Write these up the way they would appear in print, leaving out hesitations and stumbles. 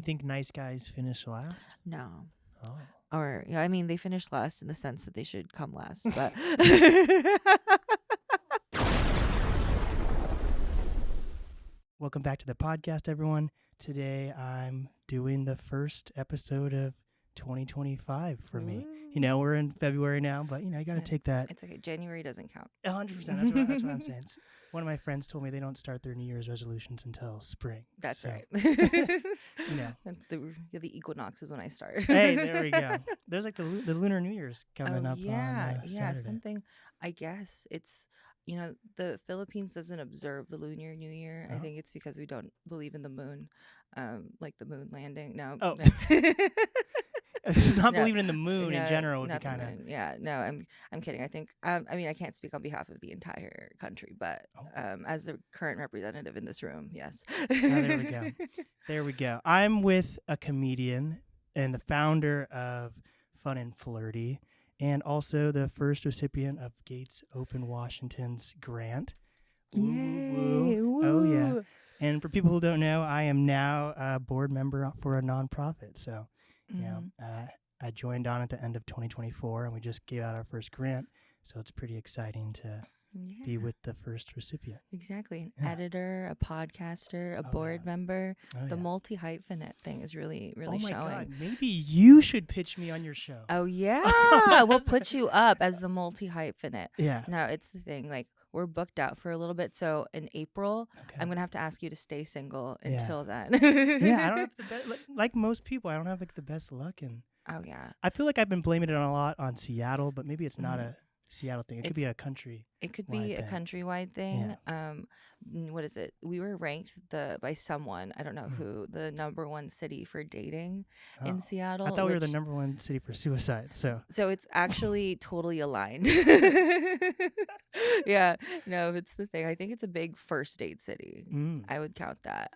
You think nice guys finish last? No. Oh. Or, I mean, they finish last in the sense that they should come last, but. Welcome back to the podcast, everyone. Today I'm doing the first episode of 2025 for me. You know, we're in February now, but, you know, you got to take that. It's okay. January doesn't count. 100%. That's what I'm saying. One of my friends told me they don't start their New Year's resolutions until spring. That's right. You know. The equinox is when I start. Hey, there we go. There's like the Lunar New Year's coming up on Saturday. Something, I guess it's, you know, the Philippines doesn't observe the Lunar New Year. Oh. I think it's because we don't believe in the moon, like the moon landing. No. Oh. It's not believing in the moon in general would be kind of. Yeah, no, I'm kidding. I think I mean I can't speak on behalf of the entire country, but as the current representative in this room, yes. There we go. There we go. I'm with a comedian and the founder of Fun and Flirty, and also the first recipient of Gates Open Washington's grant. Yay! Woo. Oh yeah. And for people who don't know, I am now a board member for a nonprofit. So. You know, I joined on at the end of 2024, and we just gave out our first grant. So it's pretty exciting to be with the first recipient. Exactly. An editor, a podcaster, a board member. The multi-hyphenate thing is really, really showing. Oh, my God. Maybe you should pitch me on your show. Oh, yeah. We'll put you up as the multi-hyphenate. Yeah. No, it's the thing. Like, we're booked out for a little bit. So in April, I'm going to have to ask you to stay single until then. Yeah, I don't have the best, like most people, I don't have like the best luck. And oh, yeah. I feel like I've been blaming it a lot on Seattle, but maybe it's not a Seattle thing. It could be a country. It could be a countrywide thing. Yeah. What is it? We were ranked by someone, I don't know who, the #1 city for dating in Seattle. I thought we were the #1 city for suicide. So it's actually totally aligned. Yeah, no, it's the thing. I think it's a big first date city. I would count that.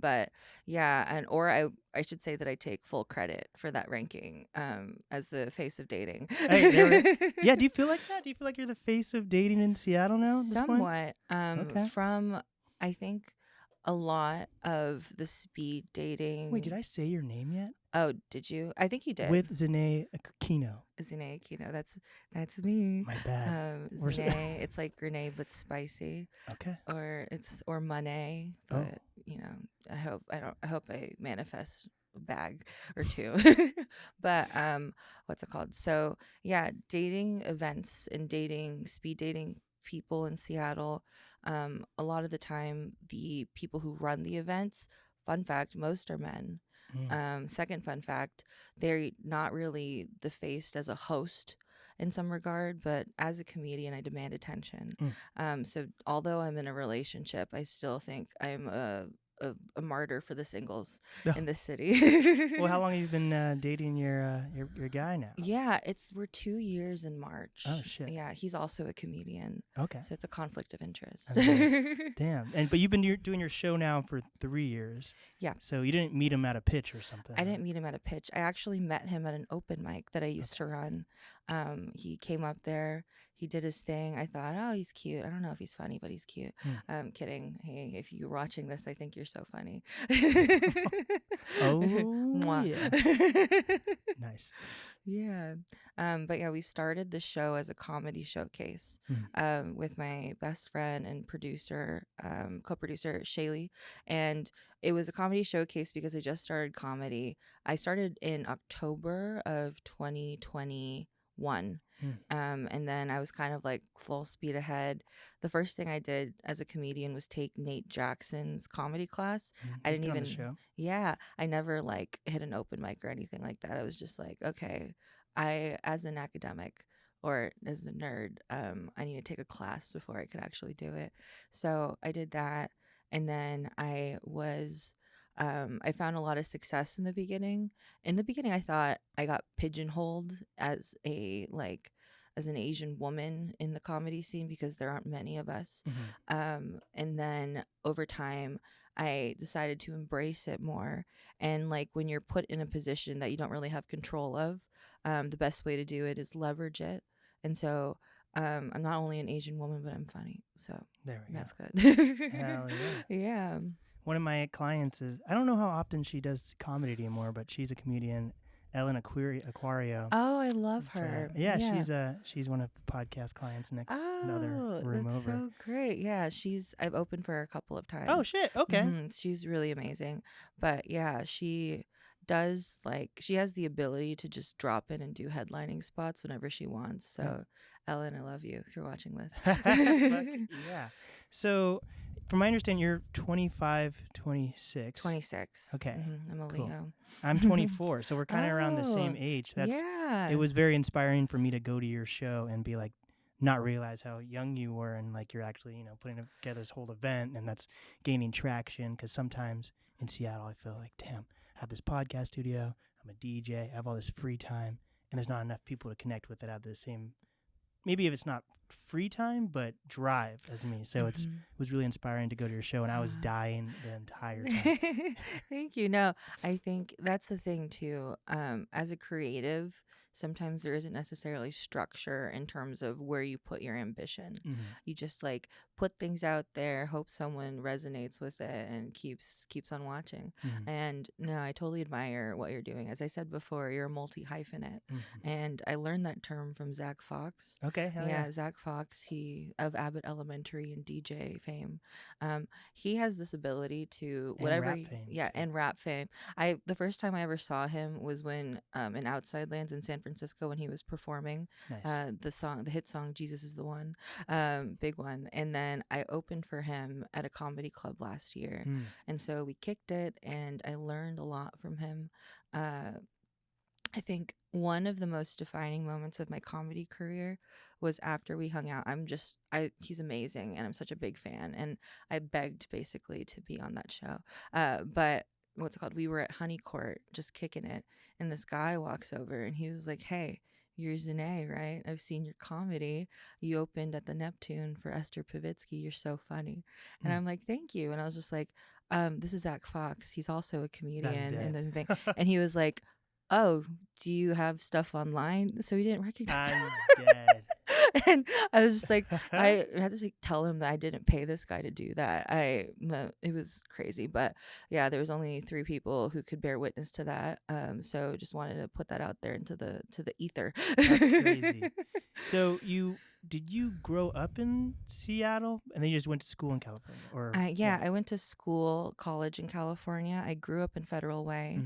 But yeah, or I should say that I take full credit for that ranking as the face of dating. Hey, yeah, do you feel like that? Do you feel like you're the face of dating in Seattle now? Somewhat. From, I think, a lot of the speed dating. Wait, did I say your name yet? Oh, did you? I think you did. With Zahnae Aquino. Zahnae Aquino. That's me. My bad. Zahnae, it's like grenade but spicy. Okay. Or money, but you know, I hope I manifest a bag or two. But what's it called? So yeah, dating events and speed dating people in Seattle. A lot of the time, the people who run the events, fun fact, most are men. Second fun fact, they're not really the face as a host in some regard, but as a comedian, I demand attention. So although I'm in a relationship, I still think I'm a martyr for the singles in this city. Well, how long have you been dating your guy now? Yeah, we're 2 years in March. Oh shit. Yeah, he's also a comedian. Okay. So it's a conflict of interest. Damn. But you've been doing your show now for 3 years. Yeah. So you didn't meet him at a pitch or something? I didn't meet him at a pitch. I actually met him at an open mic that I used to run. He came up there. He did his thing. I thought, oh, he's cute. I don't know if he's funny, but he's cute. Kidding. Hey, if you're watching this, I think you're so funny. Oh, yeah. Nice. Yeah. But yeah, we started the show as a comedy showcase with my best friend and producer, co-producer, Shaylee. And it was a comedy showcase because I just started comedy. I started in October of 2021. And then I was kind of like full speed ahead. The first thing I did as a comedian was take Nate Jackson's comedy class. I didn't even, I never like hit an open mic or anything like that. I was just like, okay, as an academic or as a nerd, I need to take a class before I could actually do it. So I did that. And then I found a lot of success in the beginning. In the beginning, I thought I got pigeonholed as an Asian woman in the comedy scene because there aren't many of us. And then over time, I decided to embrace it more. And like when you're put in a position that you don't really have control of, the best way to do it is leverage it. And so I'm not only an Asian woman, but I'm funny. So there we go. That's good. Hell yeah. Yeah. one of my clients is, I don't know how often she does comedy anymore, but she's a comedian, Ellen Aquario. Oh, I love her. She's one of the podcast clients next the other room that's over. so great. Yeah, I've opened for her a couple of times. Oh shit, okay. She's really amazing. But yeah, she does she has the ability to just drop in and do headlining spots whenever she wants. So Ellen, I love you if you're watching this. Yeah. So from my understanding, you're 25, 26. 26. Okay. I'm a Cool. Leo. I'm 24, so we're kind of around the same age. It was very inspiring for me to go to your show and be like, not realize how young you were, and like you're actually, putting together this whole event, and that's gaining traction. Because sometimes in Seattle, I feel like, damn, I have this podcast studio, I'm a DJ, I have all this free time, and there's not enough people to connect with that have the same, maybe if it's not free time, but drive as me. So it was really inspiring to go to your show, and I was dying the entire time. Thank you. No, I think that's the thing too. As a creative, sometimes there isn't necessarily structure in terms of where you put your ambition. You just put things out there, hope someone resonates with it and keeps on watching. And no, I totally admire what you're doing. As I said before, you're a multi-hyphenate. And I learned that term from Zach Fox. Okay. Yeah, Zach Fox, he of Abbott Elementary and DJ fame. He has this ability to and rap fame. The first time I ever saw him was when in Outside Lands in San Francisco, when he was performing the hit song Jesus Is the One, big one. And then I opened for him at a comedy club last year, and so we kicked it, and I learned a lot from him. I think one of the most defining moments of my comedy career was after we hung out. He's amazing, and I'm such a big fan, and I begged basically to be on that show. But what's it called? We were at Honey Court just kicking it, and this guy walks over, and he was like, "Hey, you're Zahnae, right? I've seen your comedy. You opened at the Neptune for Esther Pavitsky. You're so funny." And I'm like, "Thank you." And I was just like, "This is Zach Fox. He's also a comedian." And he was like, "Oh, do you have stuff online?" So he didn't recognize I'm dead. And I was just like, I had to tell him that I didn't pay this guy to do that. It was crazy, but yeah, there was only 3 people who could bear witness to that. So just wanted to put that out there to the ether. That's crazy. So did you grow up in Seattle, and then you just went to school in California, or? I went to college in California. I grew up in Federal Way,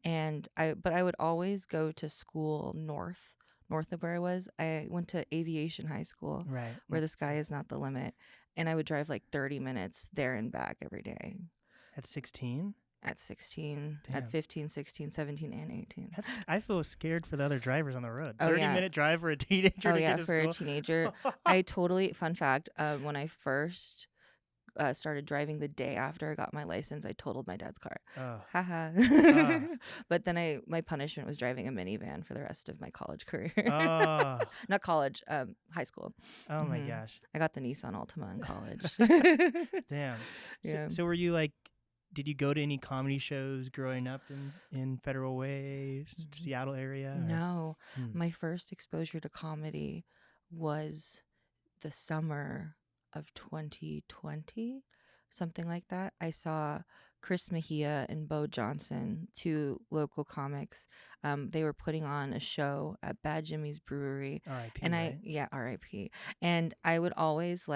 but I would always go to school north of where I was. I went to Aviation High School, right, where the sky is not the limit, and I would drive 30 minutes there and back every day. At 16? At 16, Damn. At 15, 16, 17, and 18. I feel scared for the other drivers on the road. Oh, 30-minute drive for a teenager to get to for school? A teenager. Fun fact, when I first started driving the day after I got my license, I totaled my dad's car. Haha. But then my punishment was driving a minivan for the rest of my college career. Not college, high school. Oh my gosh. I got the Nissan Altima in college. Damn. Yeah. So were you did you go to any comedy shows growing up in Federal Way, Seattle area? No. My first exposure to comedy was the summer of 2020, something like that. I saw Chris Mejia and Bo Johnson, 2 local comics. They were putting on a show at Bad Jimmy's Brewery. R.I.P. And right? R.I.P. And I would always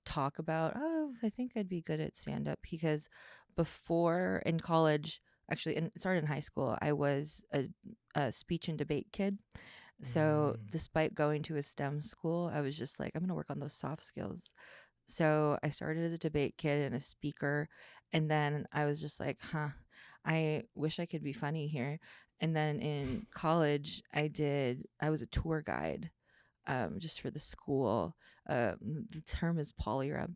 talk about, I think I'd be good at stand-up, because before in college, actually, and it started in high school, I was a speech and debate kid. So despite going to a STEM school, I was just like, I'm going to work on those soft skills. So I started as a debate kid and a speaker. And then I was just like, I wish I could be funny here. And then in college, I was a tour guide just for the school. The term is polyrep.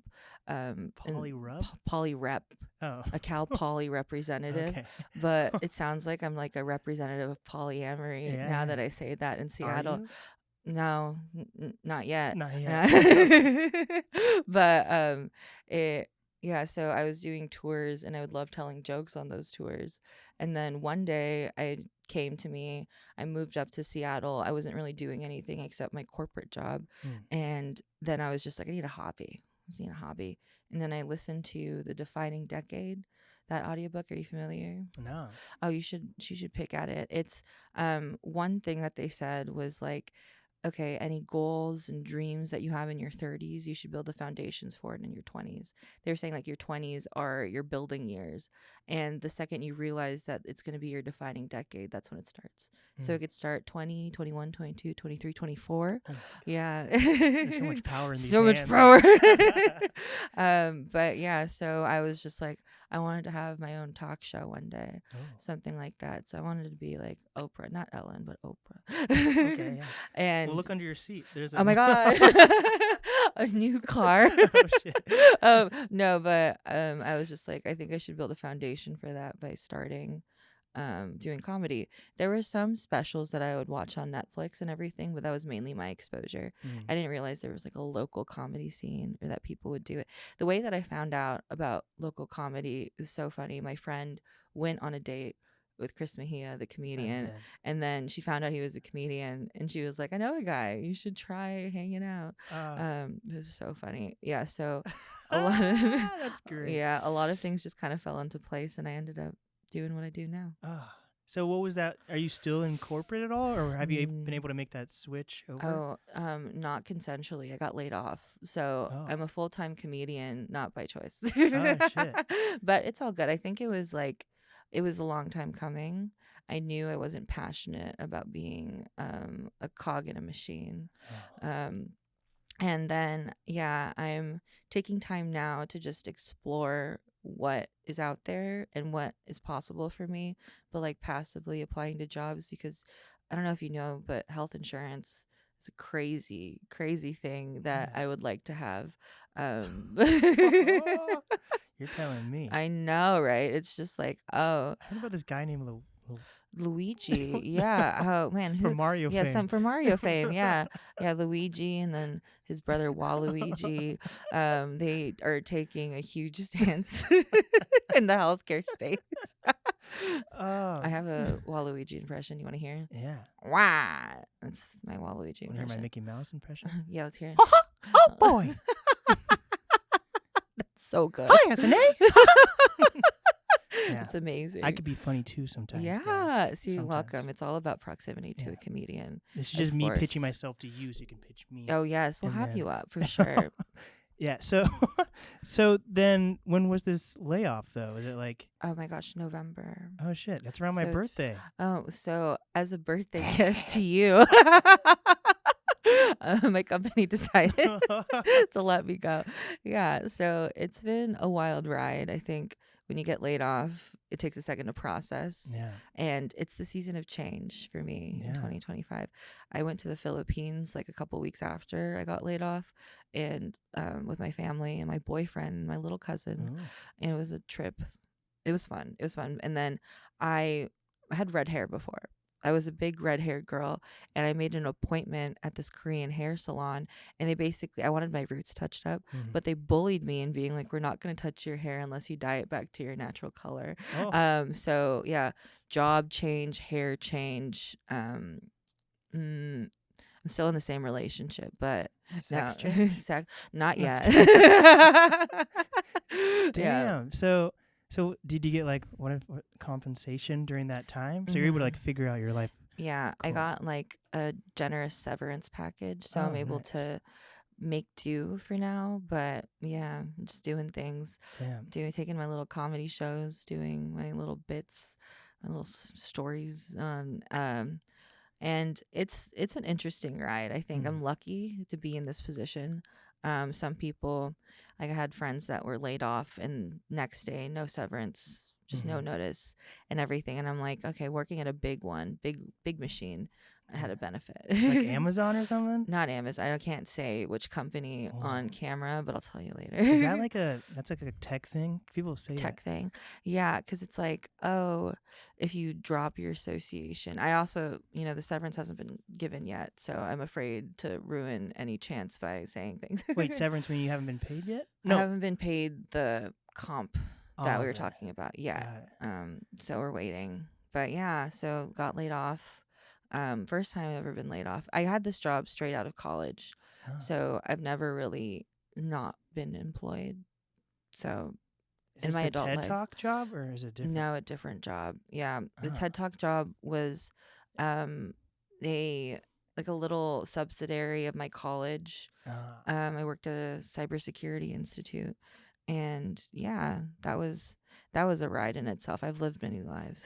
Polyrep? Polyrep. Oh. A Cal Poly representative. Okay. But it sounds like I'm a representative of polyamory now that I say that in Seattle. Are you? No, not yet. Not yet. But so I was doing tours, and I would love telling jokes on those tours. And then one day I moved up to Seattle. I wasn't really doing anything except my corporate job. And then I was just like, I need a hobby. And then I listened to The Defining Decade, that audiobook. Are you familiar? No. Oh, you should pick at it. It's one thing that they said was like, okay, any goals and dreams that you have in your 30s, you should build the foundations for it in your 20s. They're saying like your 20s are your building years. And the second you realize that it's going to be your defining decade, that's when it starts. So it could start 20, 21, 22, 23, 24. Oh yeah. There's so much power in these So hands. much power. But yeah, so I was just like, I wanted to have my own talk show one day, something like that. So I wanted to be like Oprah, not Ellen, but Oprah. Okay, yeah. And well, look under your seat. There's oh my God, a new car. Oh shit. No, but I was just like, I think I should build a foundation for that by starting doing comedy. There were some specials that I would watch on Netflix and everything, but that was mainly my exposure. I didn't realize there was like a local comedy scene or that people would do it. The way that I found out about local comedy is so funny. My friend went on a date with Chris Mejia, the comedian, and then she found out he was a comedian, and she was like, I know a guy, you should try hanging out. It was so funny. Yeah, so a lot of that's great. Yeah, a lot of things just kind of fell into place, and I ended up doing what I do now. So what was that? Are you still in corporate at all, or have you been able to make that switch over? Not consensually. I got laid off. So I'm a full-time comedian, not by choice. Oh shit. But it's all good. I think it was a long time coming. I knew I wasn't passionate about being a cog in a machine. And then, yeah, I'm taking time now to just explore what is out there and what is possible for me, but like passively applying to jobs, because I don't know if you know, but health insurance is a crazy, crazy thing that I would like to have. You're telling me. I know, right? It's just like, I heard about this guy named Luigi. Yeah. Oh man. From Mario fame. Yeah, from Mario fame. Yeah. Yeah, Luigi, and then his brother Waluigi. They are taking a huge stance in the healthcare space. I have a Waluigi impression. You want to hear? Yeah. Wah. That's my Waluigi impression. Want to hear my Mickey Mouse impression? Yeah, let's hear it. Oh boy. That's so good. Hi, Zahnae. Yeah. It's amazing. I could be funny too sometimes. Yeah. See, welcome. It's all about proximity to a comedian. This is just me pitching myself to you, so you can pitch me. Oh yes, we'll have you up for sure. Yeah. So then, when was this layoff though? Is it like? Oh my gosh, November. Oh shit, that's around my birthday. So as a birthday gift to you, my company decided to let me go. Yeah. So it's been a wild ride. I think when you get laid off, it takes a second to process. Yeah. And it's the season of change for me in 2025. I went to the Philippines like a couple weeks after I got laid off, and with my family and my boyfriend and my little cousin. And it was a trip. It was fun. And then I had red hair before. I was a big red-haired girl, and I made an appointment at this Korean hair salon, and I wanted my roots touched up, but they bullied me in being like, we're not going to touch your hair unless you dye it back to your natural color. So yeah, job change, hair change. I'm still in the same relationship, but sex not yet. Damn. Yeah. So did you get like what compensation during that time? So you're able to like figure out your life. Yeah, cool. I got like a generous severance package, so I'm able to make do for now. But yeah, I'm just doing things. Taking my little comedy shows, doing my little bits, my little stories on. And it's an interesting ride. I think I'm lucky to be in this position. Some people, like I had friends that were laid off and next day, no severance, just no notice and everything. And I'm like, okay, working at a big machine, I had a benefit. Like Amazon or something? Not Amazon. I can't say which company on camera, but I'll tell you later. Is that that's like a tech thing? People say tech thing. Yeah, because it's like, if you drop your association. I also, the severance hasn't been given yet, so I'm afraid to ruin any chance by saying things. Wait, severance when you haven't been paid yet? No. I haven't been paid the comp that we were talking about yet. So we're waiting. But yeah, so got laid off. First time I've ever been laid off. I had this job straight out of college, so I've never really not been employed. So Is in this my the adult TED life. Talk job or is it different? No, a different job. Yeah, the Ah. TED Talk job was a like a little subsidiary of my college. I worked at a cybersecurity institute, and yeah, that was a ride in itself. I've lived many lives.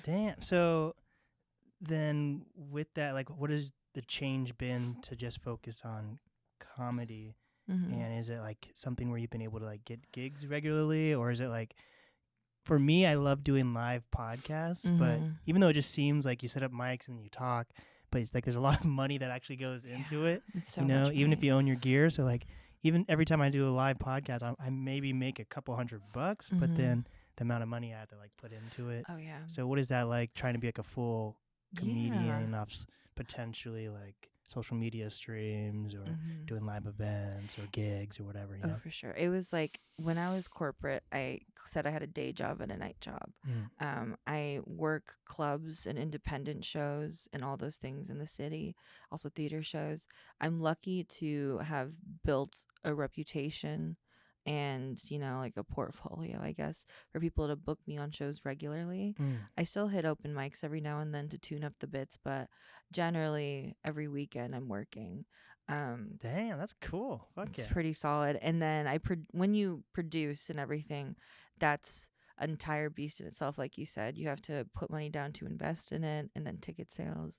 Damn. So then with that, like, what has the change been to just focus on comedy? And is it like something where you've been able to like get gigs regularly, or is it like, for me, I love doing live podcasts, but even though it just seems like you set up mics and you talk, but it's like there's a lot of money that actually goes into it, It's so you know, much even if money. you own your gear. So like, even every time I do a live podcast, I maybe make a couple $100, but then the amount of money I have to like put into it. Oh yeah. So what is that like, trying to be like a full comedian Yeah. off potentially like social media streams or doing live events or gigs or whatever, you know? Oh, for sure. It was like when I was corporate, I said I had a day job and a night job. I work clubs and independent shows and all those things in the city, also theater shows. I'm lucky to have built a reputation and, you know, like a portfolio, I guess, for people to book me on shows regularly. I still hit open mics every now and then to tune up the bits, but generally every weekend I'm working. Damn, that's cool. Fuck It's yeah. pretty solid. And then when you produce and everything, that's an entire beast in itself. Like you said, you have to put money down to invest in it, and then ticket sales.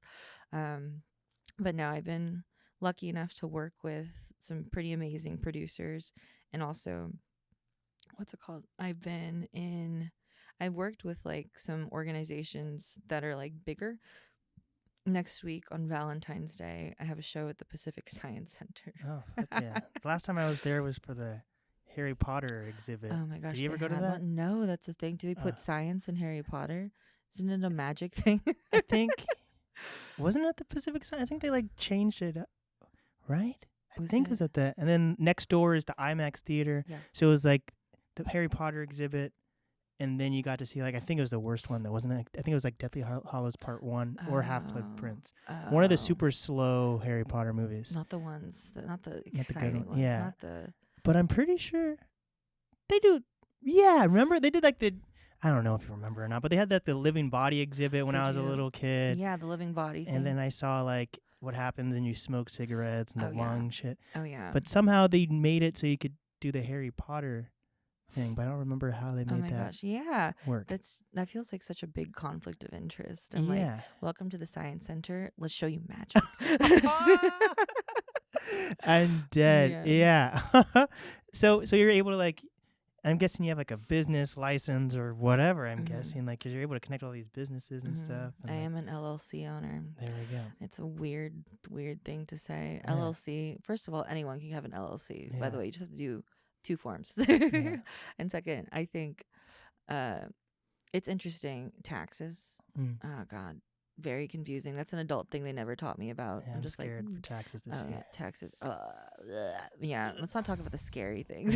But now I've been lucky enough to work with some pretty amazing producers, and also, what's it called? I've worked with like some organizations that are like bigger. Next week on Valentine's Day, I have a show at the Pacific Science Center. Oh, fuck yeah. The last time I was there was for the Harry Potter exhibit. Oh my gosh. Did you ever they go to had that? one? No, that's the thing. Do they put science in Harry Potter? Isn't it a magic thing? I think, wasn't it the Pacific Science? I think they like changed it up, right? I think it was at the, and then next door is the IMAX theater. Yeah. So it was like the Harry Potter exhibit. And then you got to see, like, I think it was the worst one, though, wasn't it? I think it was like Deathly Hallows Part 1 or Half-Blood Prince. One of the super slow Harry Potter movies. Not the ones, not the Not the exciting good one. ones. Yeah. Not the. But I'm pretty sure they do. Yeah, remember? They did like the, I don't know if you remember or not, but they had that the living body exhibit when I was a little kid. Yeah, the living body thing. And then I saw like what happens when you smoke cigarettes and the lung shit. Oh, yeah. But somehow they made it so you could do the Harry Potter thing, but I don't remember how they made that gosh, yeah. work. That feels like such a big conflict of interest. I'm like, welcome to the Science Center. Let's show you magic. I'm dead. Yeah. So you're able to like, I'm guessing you have like a business license or whatever. I'm guessing like, because you're able to connect all these businesses and stuff. And I like, am an LLC owner. There we go. It's a weird thing to say. Yeah. LLC. First of all, anyone can have an LLC. By the way, you just have to do 2 forms. And second, I think it's interesting. Taxes. Oh God, very confusing. That's an adult thing they never taught me about. Yeah, I'm just scared like for taxes this year. taxes. Yeah, let's not talk about the scary things.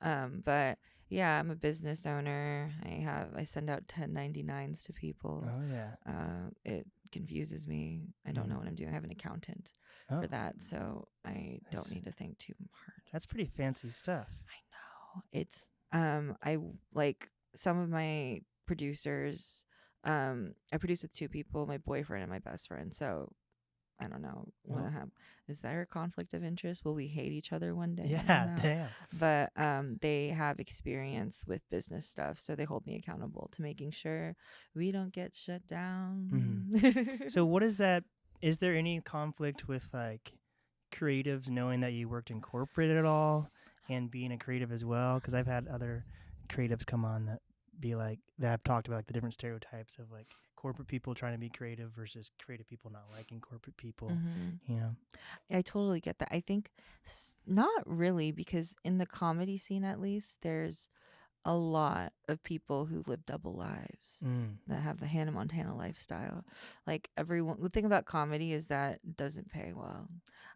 But yeah, I'm a business owner. I send out 1099s to people. Oh yeah. It confuses me. I don't know what I'm doing. I have an accountant for that, so I don't need to think too hard. That's pretty fancy stuff. I know. It's I like some of my producers. I produce with 2 people, my boyfriend and my best friend. So I don't know. Is there a conflict of interest? Will we hate each other one day? Yeah, damn. But they have experience with business stuff, so they hold me accountable to making sure we don't get shut down. So what is that? Is there any conflict with like creatives knowing that you worked in corporate at all and being a creative as well? Because I've had other creatives come on that be like, that have talked about like the different stereotypes of like corporate people trying to be creative versus creative people not liking corporate people. You know, I totally get that. I think not really, because in the comedy scene, at least, there's a lot of people who live double lives that have the Hannah Montana lifestyle. Like everyone, the thing about comedy is that it doesn't pay well.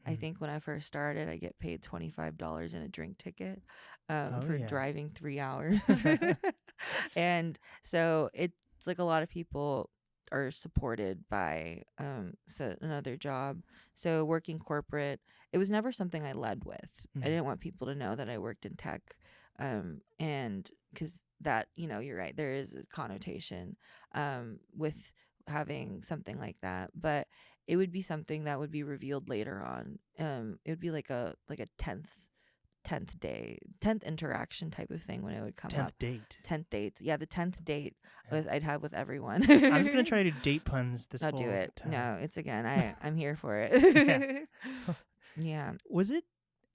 I think when I first started, I get paid $25 in a drink ticket for driving 3 hours. And so it's like a lot of people are supported by another job. So working corporate, it was never something I led with. I didn't want people to know that I worked in tech. And because that, you're right, there is a connotation with having something like that, but it would be something that would be revealed later on. It would be like a 10th day, 10th interaction type of thing when it would come 10th up. date. 10th date. Yeah, the 10th date I'd have with everyone. I was gonna try to do date puns this I'll whole do it. time. No, it's again. I'm here for it. Yeah. Was it?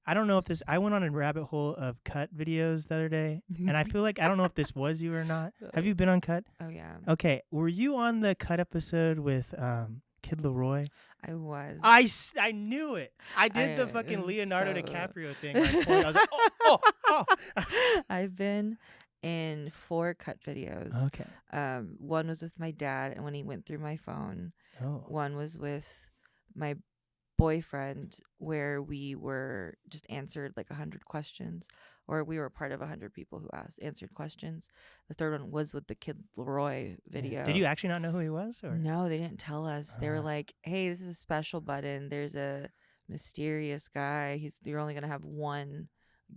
I don't know if this. I went on a rabbit hole of cut videos the other day, and I feel like I don't know if this was you or not. Have you been on cut? Oh yeah. Okay, were you on the cut episode with Kid Leroy? I was. I knew it. I did the fucking Leonardo DiCaprio thing. Right for you. I was like, oh. I've been in 4 cut videos. Okay. One was with my dad, and when he went through my phone. Oh. One was with my boyfriend, where we were just answered like 100 questions, or we were part of 100 people who answered questions. The third one was with the Kid Leroy video. Yeah. Did you actually not know who he was? Or? No, they didn't tell us. They were like, hey, this is a special button. There's a mysterious guy. You're only gonna have one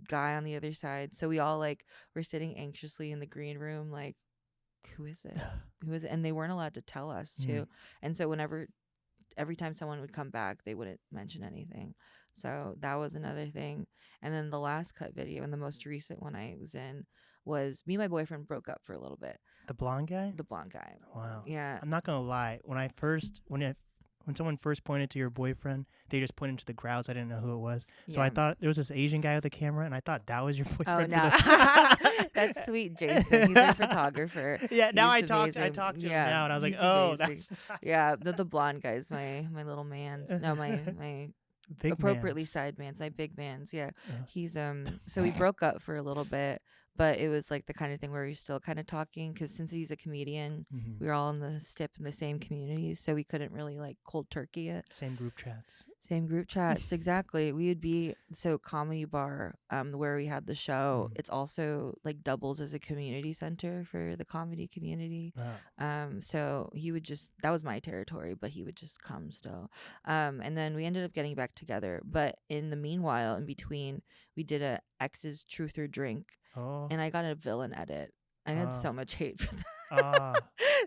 guy on the other side. So we all were sitting anxiously in the green room, like, who is it? And they weren't allowed to tell us too. And so every time someone would come back, they wouldn't mention anything. So that was another thing. And then the last cut video, and the most recent one I was in, was me and my boyfriend broke up for a little bit. The blonde guy? The blonde guy. Wow. Yeah. I'm not gonna lie. When someone first pointed to your boyfriend, they just pointed to the crowds. I didn't know who it was. So I thought there was this Asian guy with a camera, and I thought that was your boyfriend. Oh, no. That's sweet, Jason. He's our photographer. Yeah, now I He's talked amazing. to him now, and I was like, he's oh, amazing. that's Yeah, the blonde guy's my little man's. No, my big appropriately mans. side man's, my big man's. Yeah. Yeah. He's so we broke up for a little bit, but it was like the kind of thing where we're still kind of talking, because since he's a comedian, we were all in the same communities, so we couldn't really cold turkey it. Same group chats. Exactly. We would be Comedy Bar, where we had the show. It's also doubles as a community center for the comedy community. Wow. So he would that was my territory, but he would just come still. And then we ended up getting back together, but in the meanwhile, in between, we did a X's Truth or Drink. Oh. And I got a villain edit. I had so much hate for that.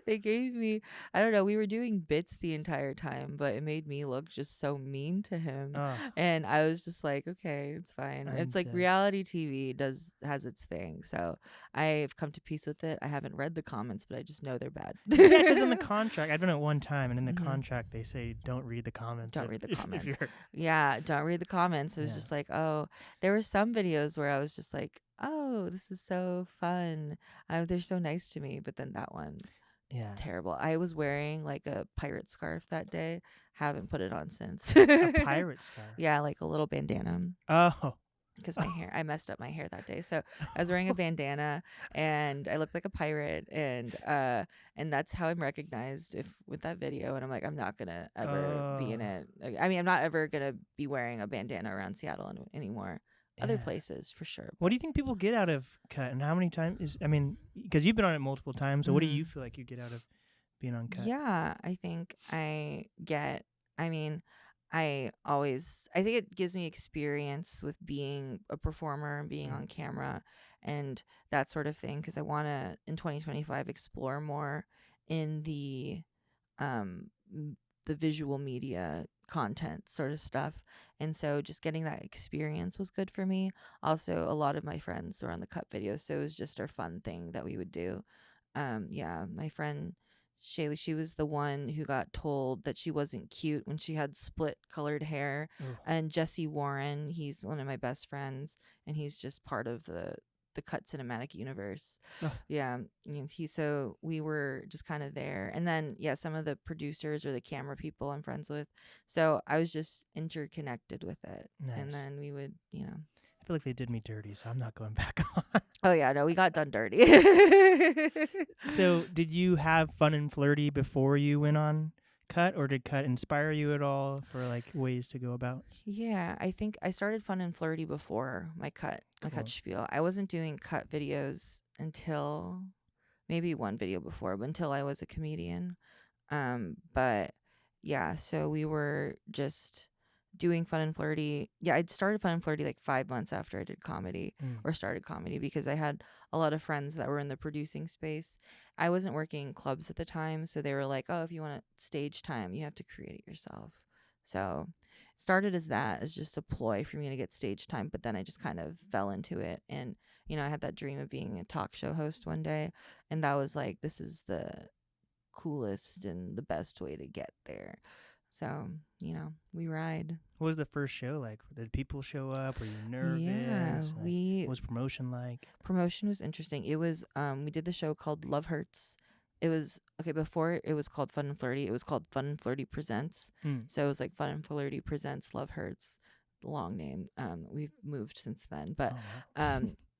They gave me, I don't know, we were doing bits the entire time, but it made me look just so mean to him. And I was just like, okay, it's fine. It's like reality TV has its thing. So I've come to peace with it. I haven't read the comments, but I just know they're bad. Yeah, because in the contract, I've done it one time, and in the contract they say don't read the comments. Don't read the comments. Yeah, don't read the comments. It was just like, oh, there were some videos where I was just like, oh, this is so fun. They're so nice to me. But then that one, terrible. I was wearing a pirate scarf that day. Haven't put it on since. A pirate scarf? Yeah, a little bandana. Oh. Because I messed up my hair that day. So I was wearing a bandana, and I looked like a pirate, and that's how I'm recognized with that video. And I'm like, I'm not gonna ever be in it. I mean, I'm not ever gonna be wearing a bandana around Seattle anymore. Other places for sure. What do you think people get out of cut, and how many times because you've been on it multiple times, so what do you feel like you get out of being on cut? Yeah, I think I think it gives me experience with being a performer and being on camera and that sort of thing, because I want to, in 2025, explore more in the visual media content sort of stuff. And so just getting that experience was good for me. Also, a lot of my friends were on the cut videos, so it was just our fun thing that we would do. My friend Shaylee, she was the one who got told that she wasn't cute when she had split colored hair. And Jesse Warren, he's one of my best friends, and he's just part of the Cut cinematic universe. So we were just kind of there. And then some of the producers or the camera people I'm friends with, so I was just interconnected with it. Nice. And then we would I feel like they did me dirty, so I'm not going back on. Oh yeah, no, we got done dirty. So did you have fun and flirty before you went on cut, or did cut inspire you at all for ways to go about? Yeah, I think I started fun and flirty before my cut spiel. I wasn't doing cut videos until maybe one video before, but until I was a comedian. But yeah, so we were just doing Fun and Flirty. Yeah, I started Fun and Flirty like 5 months after I did comedy Mm. or started comedy, because I had a lot of friends that were in the producing space. I wasn't working clubs at the time, so they were like, oh, if you want stage time, you have to create it yourself. So it started as that, as just a ploy for me to get stage time, but then I just kind of fell into it. And, you know, I had that dream of being a talk show host one day, and that was like, this is the coolest and the best way to get there. So, you know, we ride. What was the first show like? Did people show up? Were you nervous? Yeah, what was promotion like? Promotion was interesting. It was we did the show called Love Hurts. It was okay, before it was called Fun and Flirty, it was called Fun and Flirty Presents. So it was like Fun and Flirty Presents Love Hurts. Long name. We've moved since then, but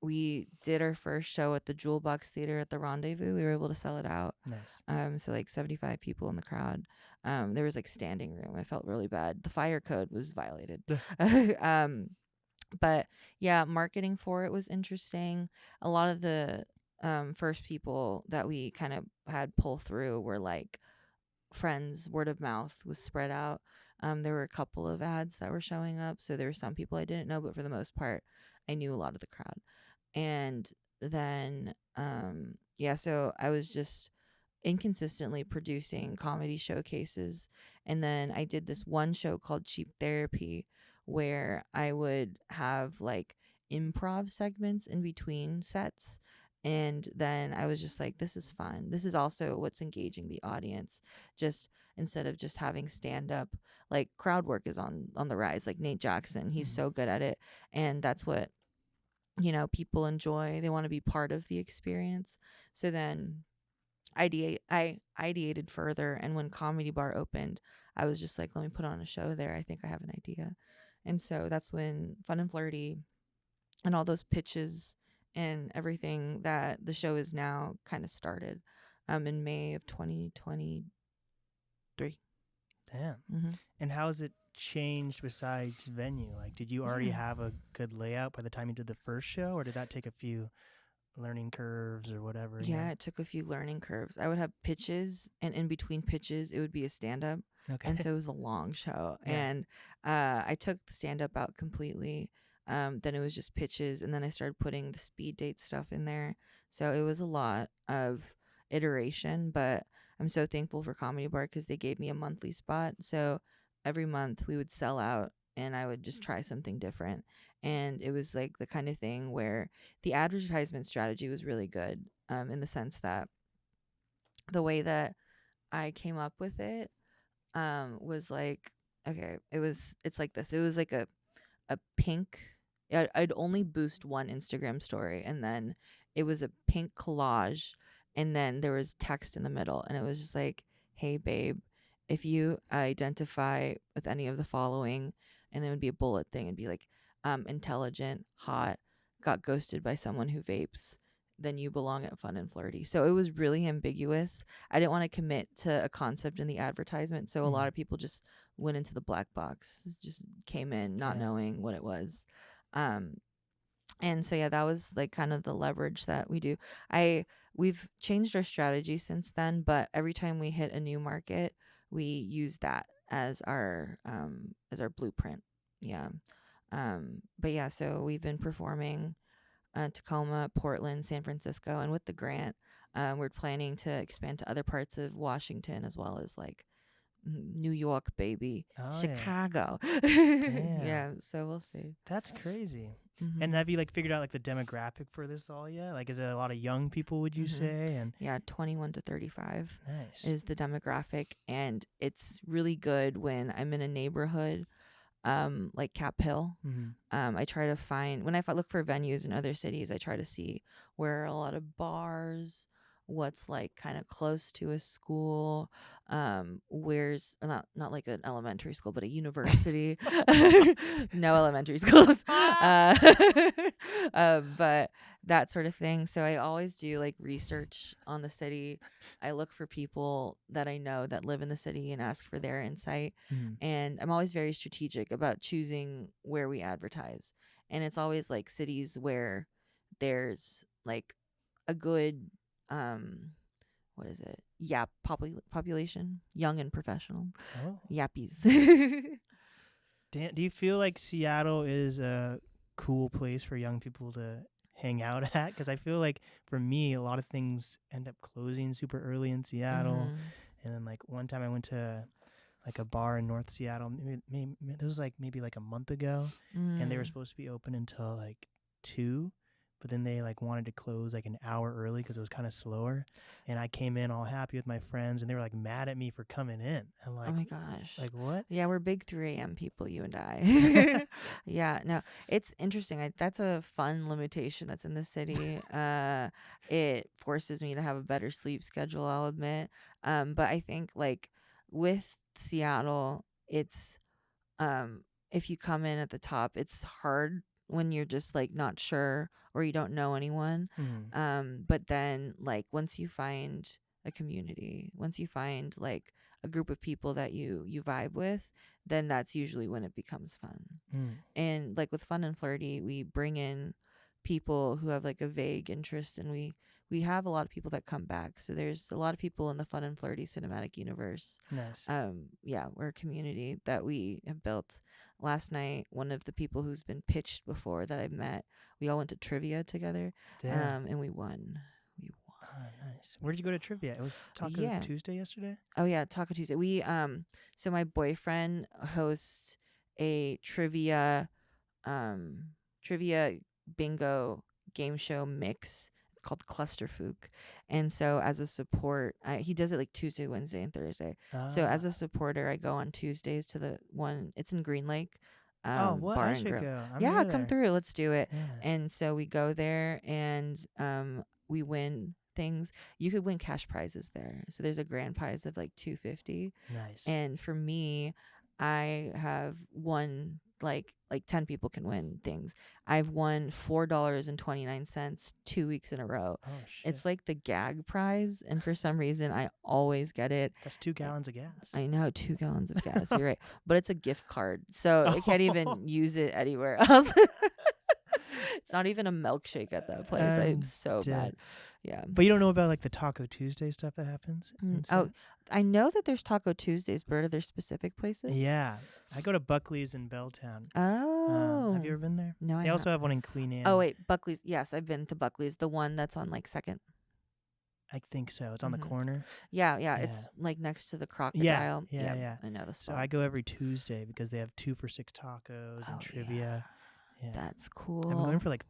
we did our first show at the Jewel Box Theater at the Rendezvous. We were able to sell it out. Nice. So like 75 people in the crowd. There was like standing room. I felt really bad. The fire code was violated. But yeah, marketing for it was interesting. A lot of the first people that we kind of had pull through were like friends. Word of mouth was spread out. There were a couple of ads that were showing up, so there were some people I didn't know, but for the most part, I knew a lot of the crowd. And then so I was just inconsistently producing comedy showcases, and then I did this one show called Cheap Therapy, where I would have like improv segments in between sets. And then I was just like, this is fun. This is also what's engaging the audience. Just instead of just having stand up, like crowd work is on the rise. Like Nate Jackson, he's so good at it. And that's what, you know, people enjoy. They want to be part of the experience. So then I ideated further. And when Comedy Bar opened, I was just like, let me put on a show there. I think I have an idea. And so that's when Fun and Flirty and all those pitches and everything that the show is now kind of started in May of 2023. Damn. And how has it changed besides venue? Like, did you already have a good layout by the time you did the first show, or did that take a few learning curves or whatever? Yeah, it took a few learning curves. I would have pitches, and in between pitches, it would be a stand-up. Okay. And so it was a long show. Yeah. And I took the stand-up out completely. Then it was just pitches, and then I started putting the speed date stuff in there. So it was a lot of iteration, but I'm so thankful for Comedy Bar because they gave me a monthly spot. So every month we would sell out, and I would just try something different. And it was like the kind of thing where the advertisement strategy was really good, in the sense that the way that I came up with it was like, okay, it's like this. It was like a pink, I'd only boost one Instagram story, and then it was a pink collage, and then there was text in the middle, and it was just like, hey babe, if you identify with any of the following, and then it would be a bullet thing and be like, intelligent, hot, got ghosted by someone who vapes, then you belong at Fun and Flirty. So it was really ambiguous. I didn't want to commit to a concept in the advertisement, so a lot of people just went into the black box, just came in not knowing what it was. And so yeah, that was like kind of the leverage that we do. We've changed our strategy since then, but every time we hit a new market, we use that as our blueprint. Yeah. But yeah, so we've been performing Tacoma, Portland, San Francisco, and with the grant, we're planning to expand to other parts of Washington as well as like New York, baby, Chicago. Yeah, so we'll see. That's crazy. And have you like figured out like the demographic for this all yet? Like, is it a lot of young people, would you say? And yeah, 21 to 35 is the demographic, and it's really good when I'm in a neighborhood like Cap Hill. I try to find, when I look for venues in other cities, I try to see where are a lot of bars, what's like kind of close to a school, where's not like an elementary school, but a university. No elementary schools. But that sort of thing. So I always do like research on the city. I look for people that I know that live in the city and ask for their insight. And I'm always very strategic about choosing where we advertise. And it's always like cities where there's like a good what is it? Population, young and professional. Yappies. Do you feel like Seattle is a cool place for young people to hang out at? Because I feel like for me, a lot of things end up closing super early in Seattle. And then like one time I went to like a bar in North Seattle. Maybe this was like maybe like a month ago, and they were supposed to be open until like 2, but then they like wanted to close like an hour early because it was kind of slower. And I came in all happy with my friends, and they were like mad at me for coming in. I'm like, oh my gosh. like what? Yeah, we're big 3 a.m. people, you and I. Yeah, no, it's interesting. That's a fun limitation that's in the city. It forces me to have a better sleep schedule, I'll admit. But I think like with Seattle, it's if you come in at the top, it's hard when you're just like not sure or you don't know anyone. But then like once you find a community, once you find like a group of people that you vibe with, then that's usually when it becomes fun. And like with Fun and Flirty, we bring in people who have like a vague interest, and we have a lot of people that come back. So there's a lot of people in the Fun and Flirty cinematic universe. Nice. Yeah, we're a community that we have built. Last night, one of the people who's been pitched before that I've met, we all went to trivia together. And we won. Oh, nice. Where did you go to trivia? It was Taco Tuesday yesterday? Oh yeah, Taco Tuesday. We so my boyfriend hosts a trivia bingo game show mix called Clusterfuck. And so as a support, he does it like Tuesday, Wednesday, and Thursday. So as a supporter, I go on Tuesdays to the one. It's in Green Lake. What? Bar I and should Grill. go. Yeah, come through. Let's do it. Yeah. And so we go there, and we win things. You could win cash prizes there. So there's a grand prize of like $250. Nice. And for me, I have won like 10 people can win things. I've won $4.29 2 weeks in a row. Oh shit. It's like the gag prize, and for some reason I always get it. That's 2 gallons of gas. I know, 2 gallons of gas. You're right. But it's a gift card, so I can't even use it anywhere else. It's not even a milkshake at that place. I'm so bad. Yeah. But you don't know about like the Taco Tuesday stuff that happens? I know that there's Taco Tuesdays, but are there specific places? Yeah. I go to Buckley's in Belltown. Oh. Have you ever been there? No, They also have one in Queen Anne. Oh, wait. Buckley's. Yes, I've been to Buckley's. The one that's on like 2nd. I think so. It's on the corner. Yeah. It's like next to the crocodile. Yeah. I know the spot. So I go every Tuesday because they have 2 for $6 tacos and trivia. Yeah. That's cool. I've been going for like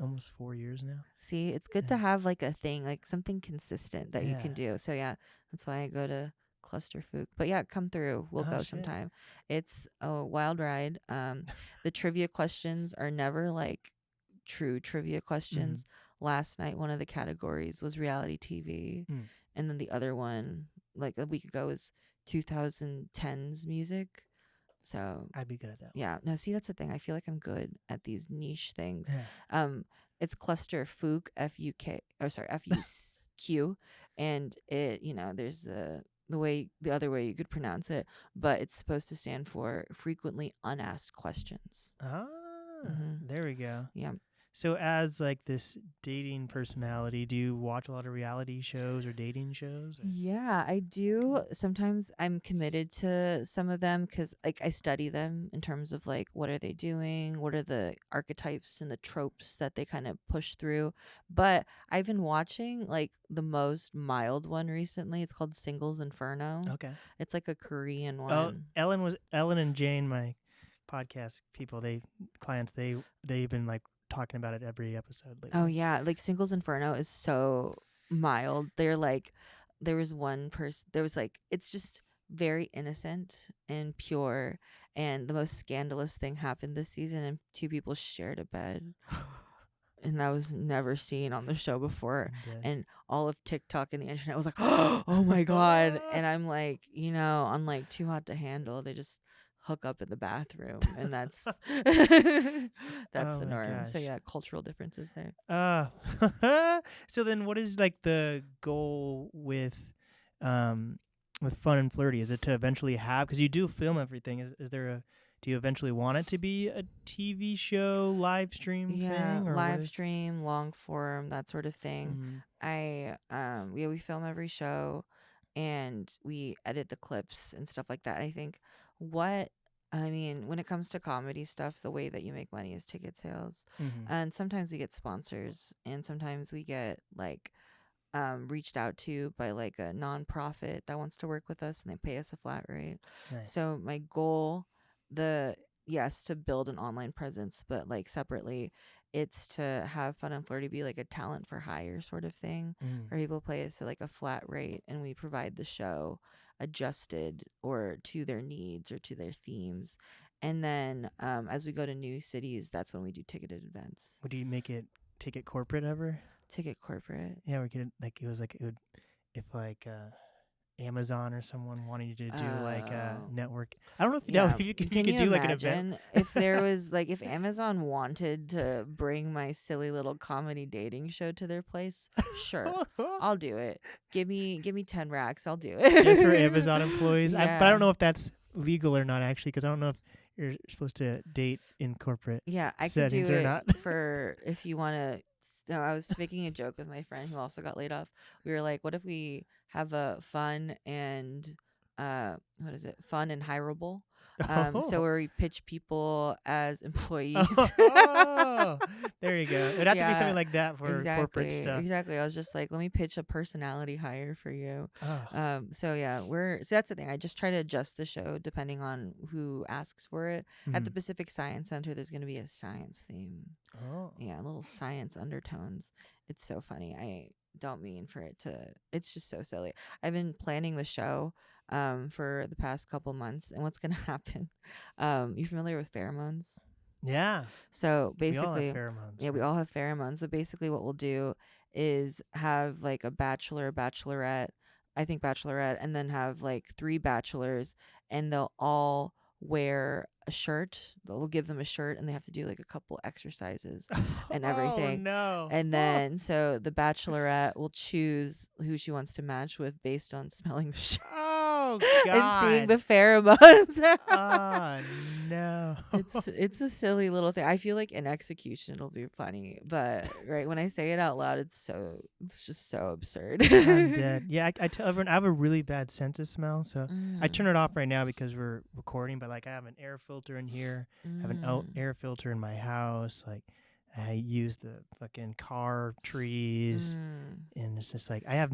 almost 4 years now. See, it's good to have like a thing, like something consistent that you can do. So yeah, that's why I go to Clusterfuck. But yeah, come through. We'll go sometime. It's a wild ride. The trivia questions are never like true trivia questions. Last night, one of the categories was reality TV. And then the other one, like a week ago, was 2010s music. So I'd be good at that. Yeah. No, see, that's the thing. I feel like I'm good at these niche things. It's Clusterfuck, F-U-K. Oh, sorry, F-U-Q. And it, there's the other way you could pronounce it, but it's supposed to stand for frequently unasked questions. There we go. Yeah. So as like this dating personality, do you watch a lot of reality shows or dating shows? Yeah, I do. Sometimes I'm committed to some of them because like I study them in terms of like what are they doing, what are the archetypes and the tropes that they kind of push through. But I've been watching like the most mild one recently. It's called Singles Inferno. Okay. It's like a Korean one. Oh, Ellen and Jane, my podcast people, they've been like talking about it every episode lately. Oh yeah, like Singles Inferno is so mild. They're like, there was one person, there was like, it's just very innocent and pure, and the most scandalous thing happened this season, and 2 people shared a bed. And that was never seen on the show before. And all of TikTok and the internet was like, oh my God. And I'm like, on like Too Hot to Handle, they just hook up in the bathroom, and that's the norm. Gosh. So yeah, cultural differences there. So then what is like the goal with Fun and Flirty? Is it to eventually have, because you do film everything, do you eventually want it to be a TV show, live stream thing? Or live stream, long form, that sort of thing. We film every show, and we edit the clips and stuff like that. I think what I mean, when it comes to comedy stuff, the way that you make money is ticket sales. And sometimes we get sponsors, and sometimes we get like reached out to by like a nonprofit that wants to work with us, and they pay us a flat rate. Nice. So my goal, yes, to build an online presence, but like separately, it's to have Fun and Flirty be like a talent for hire sort of thing, where people pay us at like a flat rate, and we provide the show adjusted or to their needs or to their themes. And then as we go to new cities, that's when we do ticketed events. Would you make it ticket corporate ever? Ticket corporate? Yeah, we could like it would if like Amazon or someone wanted you to do like a network. I don't know if if you could do like an event. If there was like if Amazon wanted to bring my silly little comedy dating show to their place, sure, I'll do it. Give me 10 racks, I'll do it. Just for Amazon employees. Yeah. But I don't know if that's legal or not actually, because I don't know if you're supposed to date in corporate I settings could do or it not. for if you want to. No, I was making a joke with my friend who also got laid off. We were like, what if we have a fun and fun and hireable? So where we pitch people as employees. There you go. It'd have to be something like that for corporate stuff. Exactly. I was just like, let me pitch a personality hire for you. So that's the thing. I just try to adjust the show depending on who asks for it. At the Pacific Science Center, there's going to be a science theme. Yeah, little science undertones. It's so funny. I don't mean for it to. It's just so silly. I've been planning the show for the past couple months, and what's gonna happen? You familiar with pheromones? Yeah. So basically, we all have pheromones. Yeah, we all have pheromones. So basically, what we'll do is have like a bachelor, bachelorette, I think bachelorette, and then have like 3 bachelors, and they'll all wear a shirt. They'll give them a shirt, and they have to do like a couple exercises and everything. Oh no. And then so the bachelorette will choose who she wants to match with based on smelling the shirt. Oh God. And seeing the pheromones. Oh no. It's a silly little thing. I feel like in execution it'll be funny, but right when I say it out loud, it's just so absurd. I'm dead. Yeah, I tell everyone I have a really bad sense of smell, so I turn it off right now because we're recording. But like I have an air filter in here, I have an air filter in my house. Like I use the fucking car trees, and it's just like I have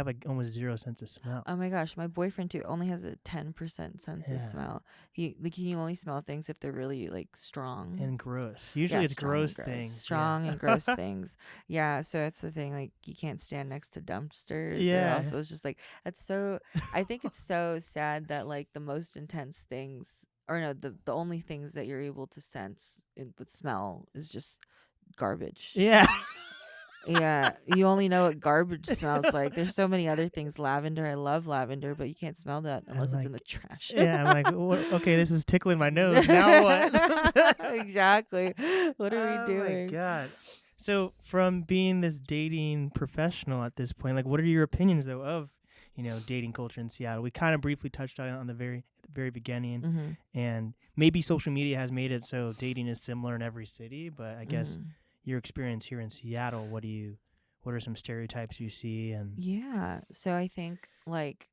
like almost zero sense of smell. Oh my gosh, my boyfriend too only has a 10% sense of smell. He can only smell things if they're really like strong and gross. Usually it's gross things, strong and gross things. Yeah, so it's the thing. Like you can't stand next to dumpsters. Yeah. Also, it's just like that's so. I think it's so sad that like the most intense things. Or no, the only things that you're able to sense with smell is just garbage. Yeah. Yeah, you only know what garbage smells like. There's so many other things. Lavender, I love lavender, but you can't smell that unless it's in the trash. Yeah, I'm like, okay, this is tickling my nose. Now what? Exactly. What are we doing? Oh my God. So from being this dating professional at this point, like what are your opinions though of dating culture in Seattle? We kind of briefly touched on it at the very beginning, and maybe social media has made it so dating is similar in every city. But I guess your experience here in Seattle, what are some stereotypes you see? And yeah, so I think like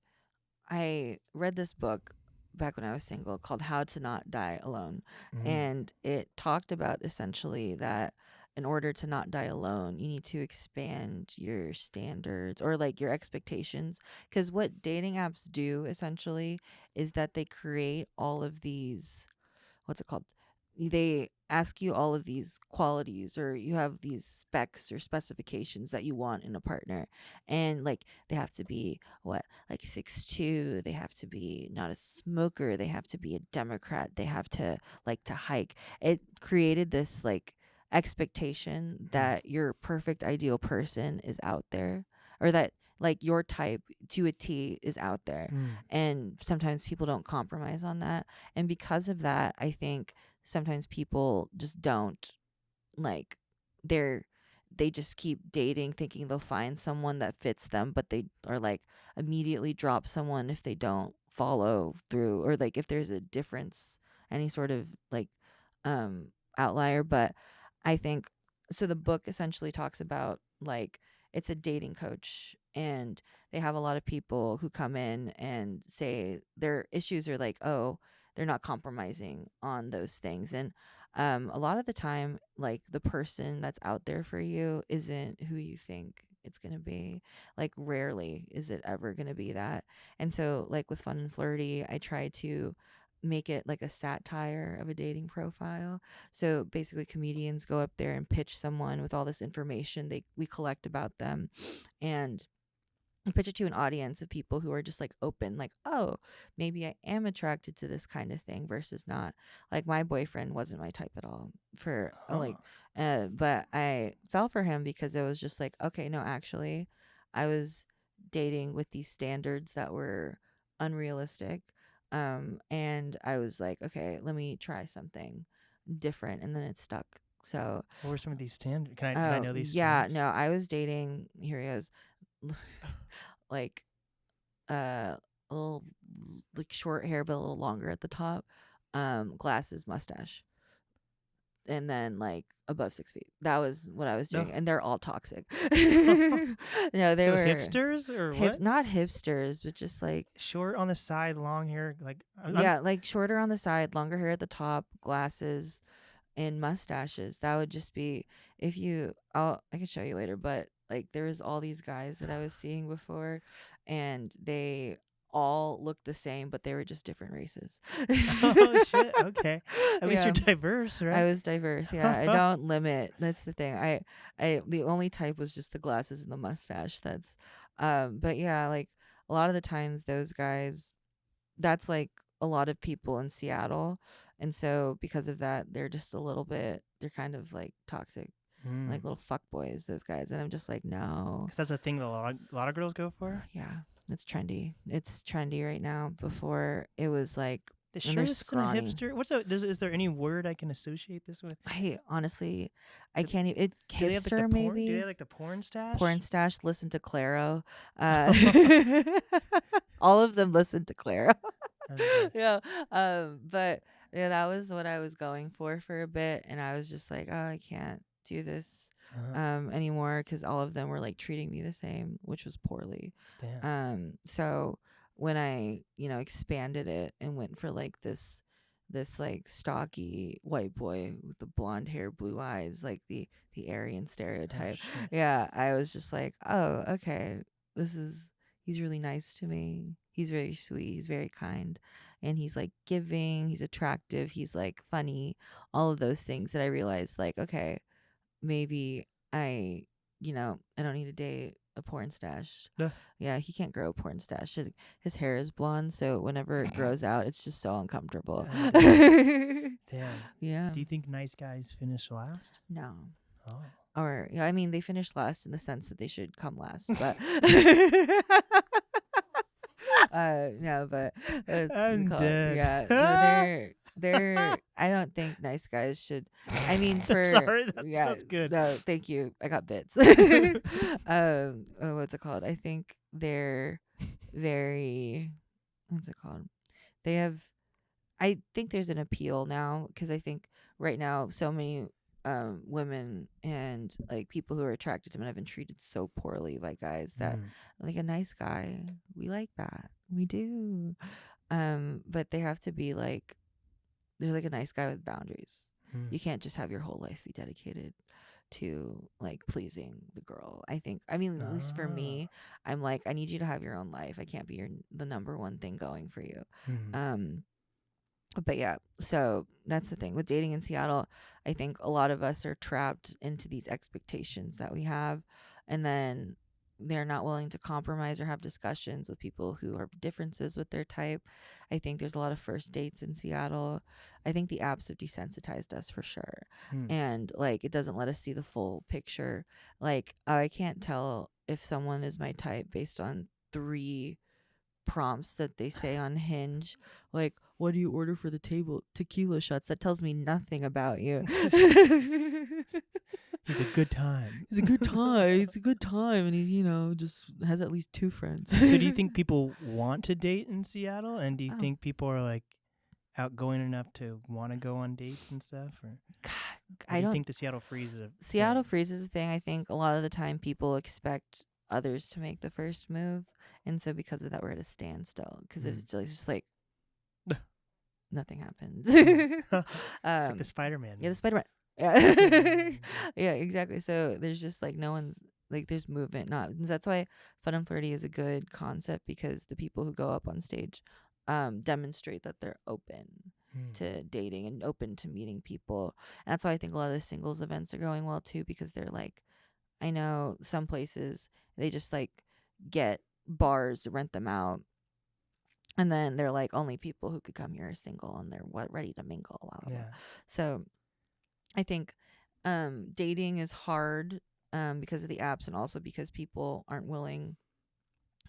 I read this book back when I was single called How to Not Die Alone, and it talked about essentially that in order to not die alone, you need to expand your standards or like your expectations. Because what dating apps do essentially is that they create all of these, what's it called? They ask you all of these qualities, or you have these specs or specifications that you want in a partner. And like they have to be like 6'2", they have to be not a smoker, they have to be a Democrat, they have to like to hike. It created this like expectation that your perfect ideal person is out there, or that like your type to a T is out there. And sometimes people don't compromise on that, and because of that I think sometimes people just don't like they just keep dating thinking they'll find someone that fits them, but they are like immediately drop someone if they don't follow through, or like if there's a difference, any sort of like outlier. But I think so the book essentially talks about like it's a dating coach, and they have a lot of people who come in and say their issues are like, oh, they're not compromising on those things. And a lot of the time, like, the person that's out there for you isn't who you think it's gonna be. Like, rarely is it ever gonna be that. And so, like, with Fun and Flirty, I try to make it like a satire of a dating profile. So basically, comedians go up there and pitch someone with all this information we collect about them, and pitch it to an audience of people who are just like open, like, oh, maybe I am attracted to this kind of thing versus not. Like, my boyfriend wasn't my type at all for but I fell for him because it was just like, okay, no, actually, I was dating with these standards that were unrealistic. And I was like, okay, let me try something different, and then it stuck. So what were some of these standards? Can I know these yeah standards? no I was dating, here he goes, like a little, like, short hair but a little longer at the top, glasses, mustache, and then like above 6 feet. That was what I was doing. No. And they're all toxic. No, they So were hipsters or what? not hipsters, but just like Short on the side, long hair, like yeah, like shorter on the side, longer hair at the top, glasses, and mustaches. That would just be, if you, I can show you later, but like, there was all these guys that I was seeing before, and they all looked the same, but they were just different races. Oh shit. Okay. At least Yeah. you're diverse, right? I was diverse. Yeah, I don't limit. That's the thing. I the only type was just the glasses and the mustache. That's but yeah, like, a lot of the times those guys, that's like a lot of people in Seattle. And so because of that, they're just a little bit, they're kind of like toxic, like little fuck boys, those guys. And I'm just like, no. Because that's a thing that a lot of girls go for. Yeah, it's trendy. It's trendy right now. Before, it was like, The and they're shirt's and a scrawny. hipster. Is there any word I can associate this with? Hey, honestly, I can't even. Do they have like Hipster, the maybe. porn? Do they have like the porn stash? Porn stash. Listen to Claro. All of them listen to Claro. Okay. Yeah. But yeah, that was what I was going for a bit, and I was just like, oh, I can't do this anymore, because all of them were like treating me the same, which was poorly. Damn. So when I, expanded it and went for like this like stocky white boy with the blonde hair, blue eyes, like the Aryan stereotype. Oh, shit. Yeah, I was just like, oh, okay, he's really nice to me. He's very sweet. He's very kind. And he's like giving. He's attractive. He's like funny. All of those things that I realized, like, okay, maybe I don't need to date a porn stash. Yeah, he can't grow a porn stash. His hair is blonde, so whenever it grows out, it's just so uncomfortable. Damn. Yeah. Do you think nice guys finish last? No. Oh. Or I mean, they finish last in the sense that they should come last, but no, but I'm dead. Yeah, they're I don't think nice guys should. I mean, Sorry, that's good. No, thank you. I got bits. What's it called? I think they're very, what's it called? I think there's an appeal now, because I think right now so many women and like people who are attracted to men have been treated so poorly by guys that like, a nice guy, we like that, we do, but they have to be like, there's like a nice guy with boundaries. You can't just have your whole life be dedicated to like pleasing the girl. I mean, at least for me, I'm like, I need you to have your own life. I can't be the number one thing going for you. But yeah, so that's the thing with dating in Seattle. I think a lot of us are trapped into these expectations that we have, and then they're not willing to compromise or have discussions with people who have differences with their type. I think there's a lot of first dates in Seattle. I think the apps have desensitized us for sure. And like, it doesn't let us see the full picture. Like, I can't tell if someone is my type based on 3 prompts that they say on Hinge, like, what do you order for the table? Tequila shots. That tells me nothing about you. He's a good time. He's a good time. He's a good time, and he's just has at least 2 friends. So do you think people want to date in Seattle, and do you think people are like outgoing enough to want to go on dates and stuff, or I do you don't think the Seattle freeze is a Seattle thing? freeze is a thing. I think a lot of the time people expect others to make the first move, and so because of that, we're at a standstill, because it's just like nothing happens. It's like the Spider-Man. Yeah, the Spider-Man. Yeah. Yeah, exactly. So there's just like no one's like there's movement. Not that's why Fun and Flirty is a good concept, because the people who go up on stage demonstrate that they're open to dating and open to meeting people. And that's why I think a lot of the singles events are going well too, because they're like, I know some places they just like get bars, rent them out, and then they're like only people who could come here are single and they're ready to mingle. Blah, blah, blah. Yeah. So I think dating is hard because of the apps, and also because people aren't willing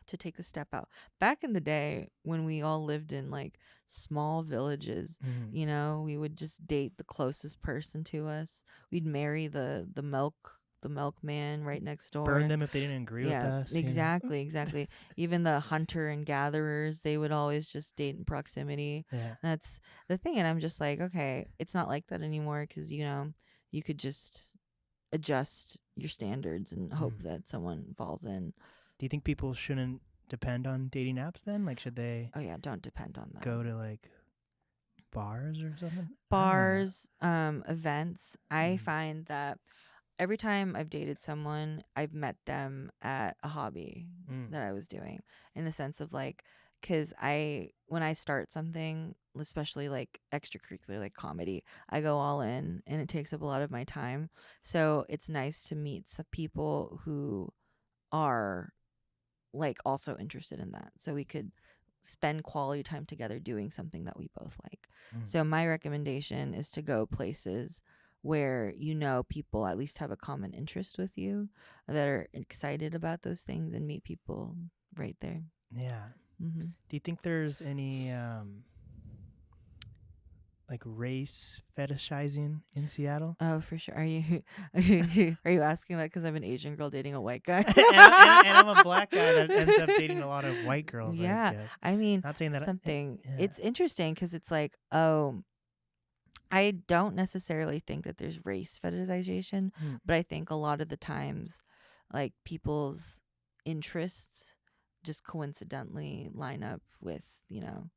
to take the step out. Back in the day when we all lived in like small villages, you know, we would just date the closest person to us. We'd marry the milkman right next door. Burn them if they didn't agree with us. Exactly, exactly. Even the hunter and gatherers, they would always just date in proximity. Yeah. That's the thing. And I'm just like, okay, it's not like that anymore, because, you know, you could just adjust your standards and hope that someone falls in. Do you think people shouldn't depend on dating apps then? Like, should they? Oh yeah, don't depend on them. Go to like bars or something? Bars, events. I find that every time I've dated someone, I've met them at a hobby that I was doing, in the sense of like, because when I start something, especially like extracurricular, like comedy, I go all in, and it takes up a lot of my time. So it's nice to meet some people who are like also interested in that, so we could spend quality time together doing something that we both like. So my recommendation is to go places where, you know, people at least have a common interest with you, that are excited about those things, and meet people right there. Yeah. Do you think there's any like race fetishizing in Seattle? Oh, for sure. Are you asking that because I'm an Asian girl dating a white guy? and I'm a black guy that ends up dating a lot of white girls. Yeah, I mean, not saying that something. It's interesting because it's like, oh, I don't necessarily think that there's race fetishization, but I think a lot of the times, like, people's interests just coincidentally line up with, you know,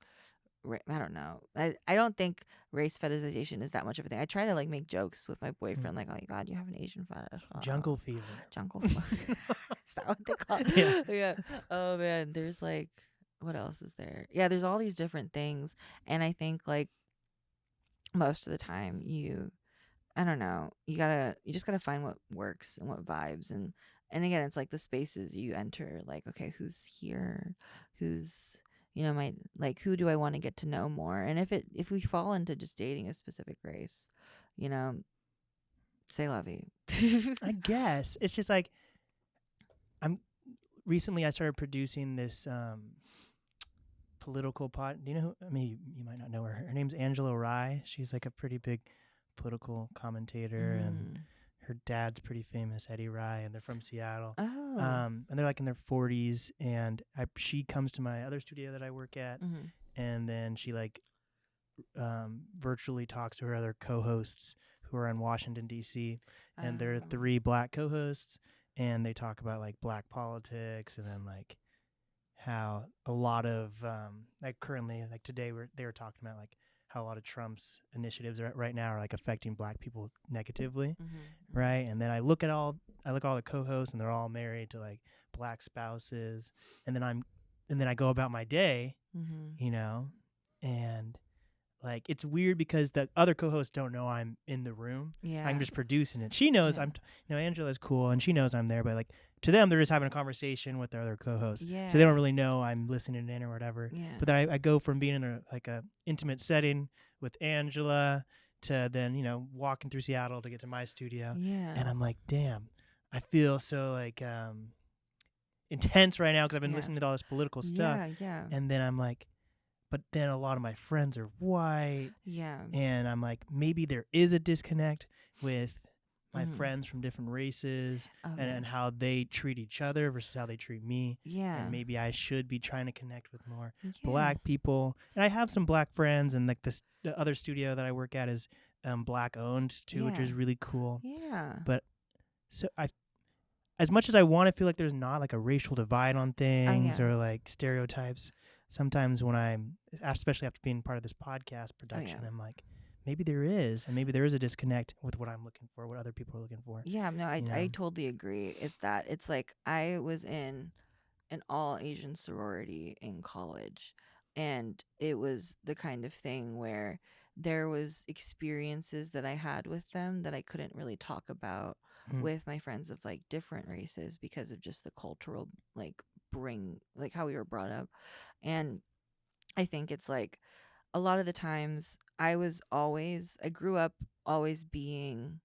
I don't know. I don't think race fetishization is that much of a thing. I try to like make jokes with my boyfriend, like, "Oh my God, you have an Asian fetish." Jungle fever. Jungle fever. Is that what they call it? Yeah. Oh man, there's like, what else is there? Yeah, there's all these different things, and I think like most of the time I don't know, you just gotta find what works and what vibes, and again, it's like the spaces you enter, like, okay, who's here, who's, you know, who do I want to get to know more? And if we fall into just dating a specific race, you know, say la vie. I guess it's just like, recently I started producing this political pod. Do you know who? I mean, you might not know her. Her name's Angela Rye. She's like a pretty big political commentator, and her dad's pretty famous, Eddie Rye, and they're from Seattle. Oh. And they're like in their 40s, and she comes to my other studio that I work at, and then she like virtually talks to her other co-hosts who are in Washington, D.C., and there are 3 black co-hosts, and they talk about like black politics, and then like how a lot of like currently, like today they were talking about like how a lot of Trump's initiatives right now are like affecting black people negatively, right? And then I look at all the co-hosts, and they're all married to like black spouses, and then I go about my day, you know, and like it's weird because the other co-hosts don't know I'm in the room. Yeah, I'm just producing it. She knows I'm, you know, Angela's cool, and she knows I'm there, but like to them, they're just having a conversation with their other co-hosts. Yeah. So they don't really know I'm listening in or whatever. Yeah. But then I go from being in a intimate setting with Angela to then, you know, walking through Seattle to get to my studio. Yeah. And I'm like, damn, I feel so like intense right now because I've been listening to all this political stuff. Yeah, yeah. And then I'm like, but then a lot of my friends are white. Yeah. And I'm like, maybe there is a disconnect with my friends from different races and how they treat each other versus how they treat me. Yeah. And maybe I should be trying to connect with more black people. And I have some black friends, and like the other studio that I work at is black owned too, which is really cool. Yeah. But so as much as I want to feel like there's not like a racial divide on things or like stereotypes, sometimes when I'm, especially after being part of this podcast production, I'm like, maybe there is, and maybe there is a disconnect with what I'm looking for, what other people are looking for. Yeah, no, I totally agree. It's like I was in an all Asian sorority in college, and it was the kind of thing where there was experiences that I had with them that I couldn't really talk about with my friends of like different races because of just the cultural like how we were brought up. And I think it's like a lot of the times I grew up always being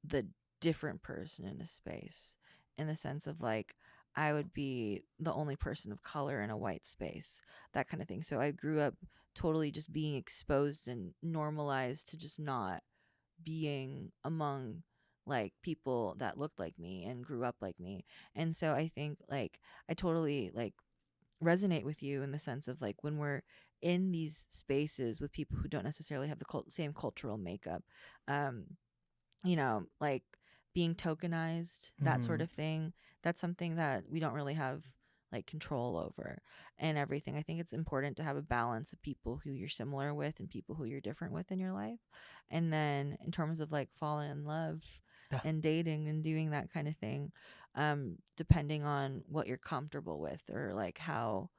the different person in a space, in the sense of like I would be the only person of color in a white space, that kind of thing. So I grew up totally just being exposed and normalized to just not being among like people that looked like me and grew up like me. And so I think like I totally like resonate with you in the sense of like when we're in these spaces with people who don't necessarily have the same cultural makeup, like being tokenized, that sort of thing. That's something that we don't really have like control over and everything. I think it's important to have a balance of people who you're similar with and people who you're different with in your life. And then in terms of like falling in love and dating and doing that kind of thing, depending on what you're comfortable with or like how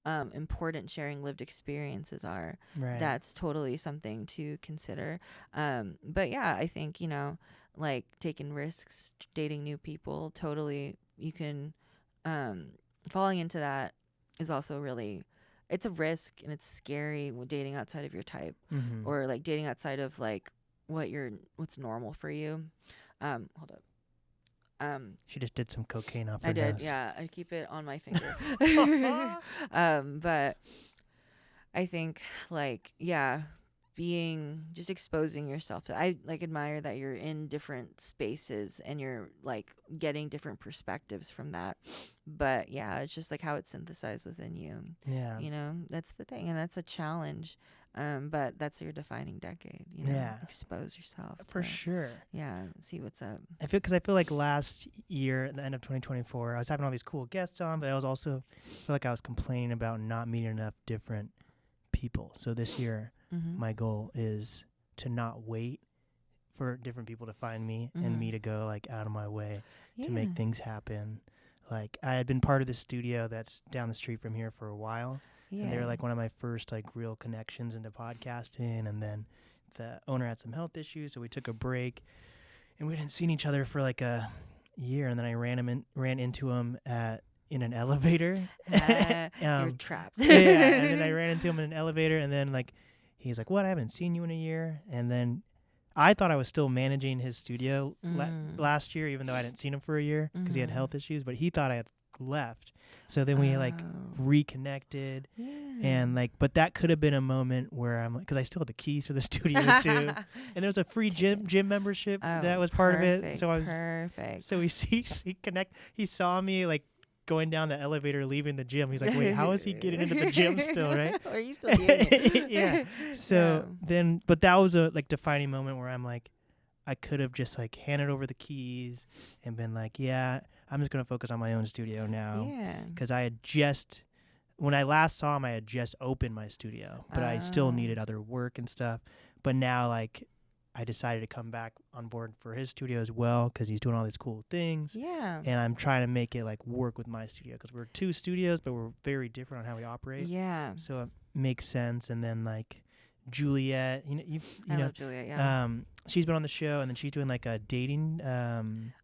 important sharing lived experiences are, that's totally something to consider. But yeah, I think, like taking risks, dating new people, totally you can, falling into that is also really, it's a risk and it's scary when dating outside of your type, or like dating outside of like what's normal for you. Hold up. She just did some cocaine off her I did, nose. yeah. I keep it on my finger. But I think like, yeah, just exposing yourself to, I like admire that you're in different spaces and you're like getting different perspectives from that. But yeah, it's just like how it's synthesized within you. Yeah. That's the thing, and that's a challenge. But that's your defining decade, expose yourself for sure. Yeah, see what's up. I feel like last year at the end of 2024, I was having all these cool guests on, but I was also feel like I was complaining about not meeting enough different people. So this year, my goal is to not wait for different people to find me and me to go like out of my way to make things happen. Like I had been part of this studio that's down the street from here for a while. Yeah. And they were like one of my first like real connections into podcasting. And then the owner had some health issues, so we took a break, and we hadn't seen each other for like a year. And then I ran into him in an elevator. You're trapped. Yeah, and then I ran into him in an elevator, and then like he's like, "What? I haven't seen you in a year." And then I thought I was still managing his studio last year, even though I hadn't seen him for a year because he had health issues. But he thought I had left. So then we like reconnected, and like, but that could have been a moment where I'm like, because I still had the keys for the studio too, and there was a free gym membership that was part of it. So I was perfect. So he saw me like going down the elevator, leaving the gym. He's like, wait, how is he getting into the gym still, right? Are you still doing it? Yeah. So then, but that was a like defining moment where I'm like, I could have just like handed over the keys and been like, yeah, I'm just going to focus on my own studio now. Yeah. Because when I last saw him, I had just opened my studio, but I still needed other work and stuff. But now like I decided to come back on board for his studio as well because he's doing all these cool things. Yeah. And I'm trying to make it like work with my studio because we're two studios, but we're very different on how we operate. Yeah. So it makes sense. And then like Juliet, I love Juliet, yeah. She's been on the show, and then she's doing like a dating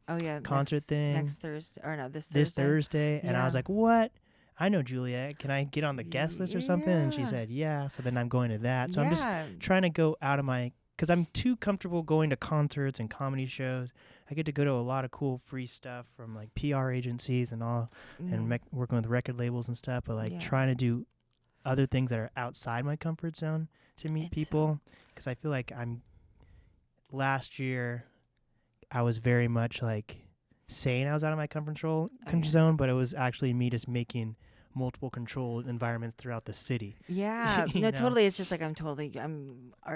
concert thing next Thursday, or no, this Thursday. And I was like, what? I know Juliet. Can I get on the guest list or something? And she said, yeah. So then I'm going to that. So I'm just trying to go out of because I'm too comfortable going to concerts and comedy shows. I get to go to a lot of cool free stuff from like PR agencies and all, and working with record labels and stuff, but like trying to do other things that are outside my comfort zone to meet people, because I feel like last year I was very much like saying I was out of my comfort zone, but it was actually me just making multiple controlled environments throughout the city. Yeah, You no, know? totally. It's just like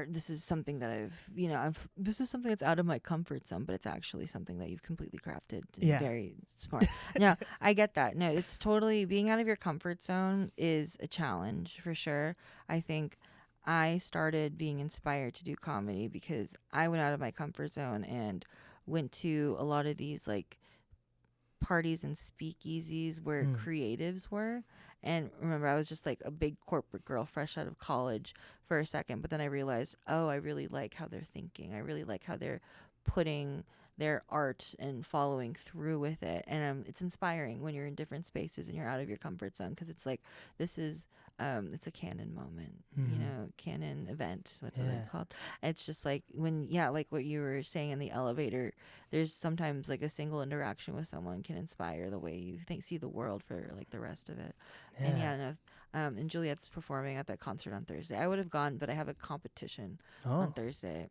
this is something that this is something that's out of my comfort zone, but it's actually something that you've completely crafted. And Yeah. very smart. No, I get that. No, it's totally being out of your comfort zone is a challenge for sure. I think I started being inspired to do comedy because I went out of my comfort zone and went to a lot of these like parties and speakeasies where creatives were. And remember, I was just like a big corporate girl fresh out of college for a second. But then I realized, oh, I really like how they're thinking. I really like how they're putting their art and following through with it. And it's inspiring when you're in different spaces and you're out of your comfort zone, because it's like, this is it's a canon moment, you know, canon event. What's what it's called? It's just like when, like what you were saying in the elevator, there's sometimes like a single interaction with someone can inspire the way you see the world for like the rest of it. And and Juliet's performing at that concert on Thursday. I would have gone, but I have a competition on Thursday.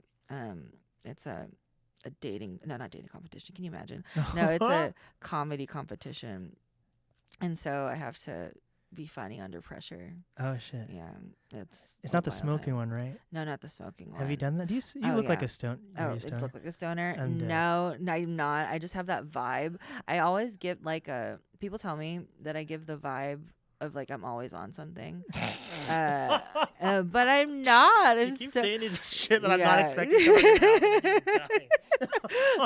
It's a not dating competition. Can you imagine? No, it's a comedy competition. And so I have to be funny under pressure. Oh shit. Yeah, it's not the smoking one, right? No, not the smoking one. Have you done that? Do you look like a stone? Oh, it look like a stoner? I'm I'm not. I just have that vibe. I always give like people tell me that I give the vibe of like I'm always on something. But I'm not. You keep saying these shit that I'm not expecting.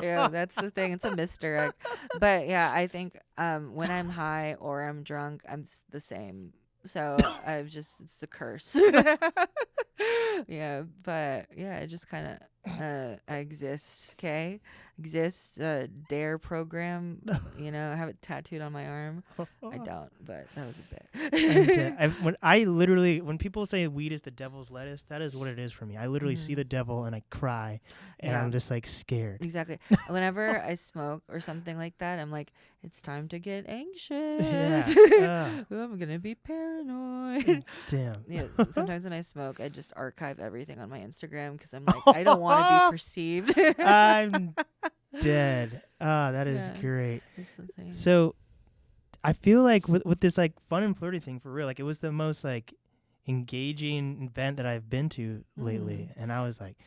Yeah, that's the thing. It's a misdirect. But yeah, I think when I'm high or I'm drunk, I'm the same. So it's a curse. Yeah, but yeah, it just kind of I exist. Okay, dare program. You know, I have it tattooed on my arm. I don't, but that was a bit. When people say weed is the devil's lettuce, that is what it is for me. I literally see the devil and I cry, and I'm just like scared. Exactly. Whenever I smoke or something like that, I'm like, it's time to get anxious. I'm gonna be paranoid. Damn. Yeah. Sometimes when I smoke, I just archive everything on my Instagram because I'm like, I don't want to be perceived. I'm dead. That is great. It's the thing. So I feel like with this like fun and flirty thing, for real, like it was the most like engaging event that I've been to lately, and I was like,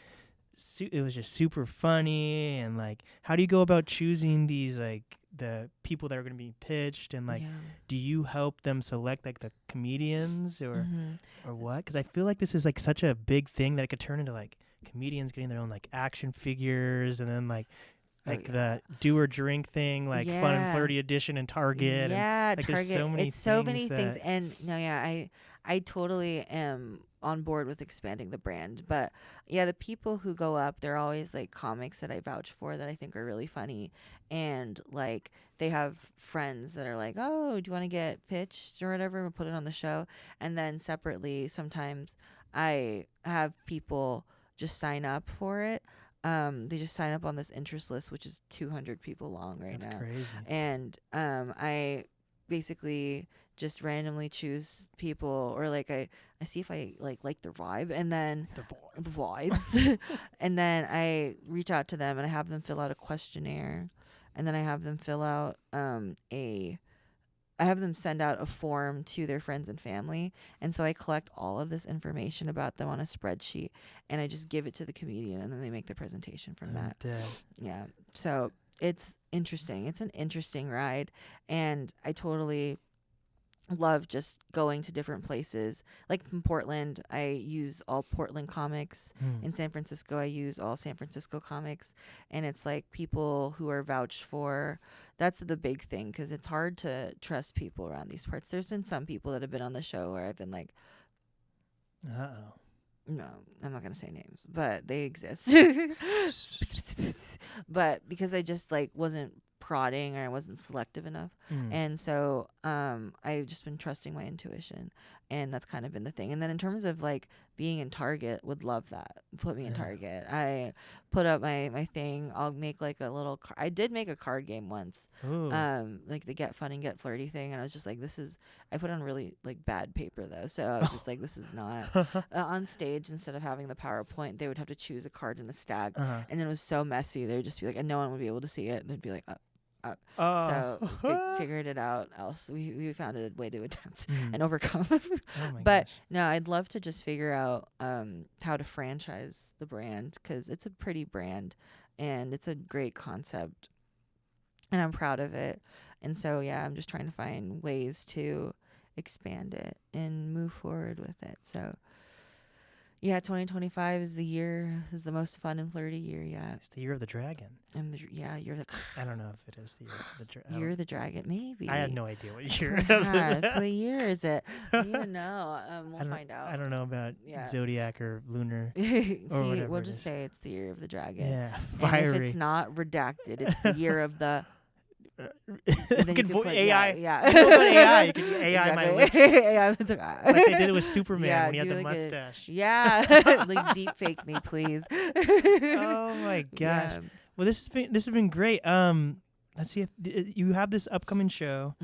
it was just super funny. And like, how do you go about choosing these like the people that are going to be pitched, and like do you help them select like the comedians or what? Because I feel like this is like such a big thing that it could turn into like comedians getting their own like action figures, and then like the do or drink thing, like fun and flirty edition in Target. Yeah, and, like, Target. There's so many things. And no, I totally am on board with expanding the brand. But yeah, the people who go up, they're always like comics that I vouch for that I think are really funny. And like they have friends that are like, oh, do you want to get pitched or whatever and put it on the show? And then separately, sometimes I have people just sign up for it. They just sign up on this interest list, which is 200 people long now. That's crazy. And I basically just randomly choose people, or like I see if I like their vibe, and then the vibes and then I reach out to them and I have them fill out a questionnaire, and then I have them fill out I have them send out a form to their friends and family. And so I collect all of this information about them on a spreadsheet, and I just give it to the comedian, and then they make the presentation from that. Yeah. So it's interesting. It's an interesting ride. And I totally love just going to different places. Like in Portland, I use all Portland comics. In San Francisco, I use all San Francisco comics. And it's like people who are vouched for. That's the big thing, because it's hard to trust people around these parts. There's been some people that have been on the show where I've been like, uh-oh. No, I'm not going to say names, but they exist. But because I just like wasn't prodding, or I wasn't selective enough. And so I've just been trusting my intuition, and that's kind of been the thing. And then in terms of like being in Target, would love that. Put me in Target. I put up my thing. I'll make like a little I did make a card game once. Like the Get Fun and Get Flirty thing, and I was just like, I put on really like bad paper though, so I was just like, this is not on stage. Instead of having the PowerPoint, they would have to choose a card and a stack, and then it was so messy. They would just be like, and no one would be able to see it, and they'd be like, up. Oh. So figured it out. Else we found a way to adapt and overcome. Oh my But gosh. no, I'd love to just figure out how to franchise the brand, because it's a pretty brand and it's a great concept, and I'm proud of it. And so yeah, I'm just trying to find ways to expand it and move forward with it. So yeah, 2025 is the most fun and flirty year yet. It's the year of the dragon. You're the I don't know if it is the year of the dragon. you're the dragon, maybe. I have no idea what year. Perhaps. What year is it? You know, we'll find out. I don't know about zodiac or lunar. See, whatever we'll it just is. say it's the year of the dragon. Yeah, And fiery. if it's not redacted, it's the year of the AI. Yeah. You know about AI. You can do AI my lips. AI, Like they did it with Superman Yeah, when he had do the like a- mustache. Yeah, like deep fake me, please. Oh my gosh. Yeah. Well, this has been great. Let's see if you have this upcoming show.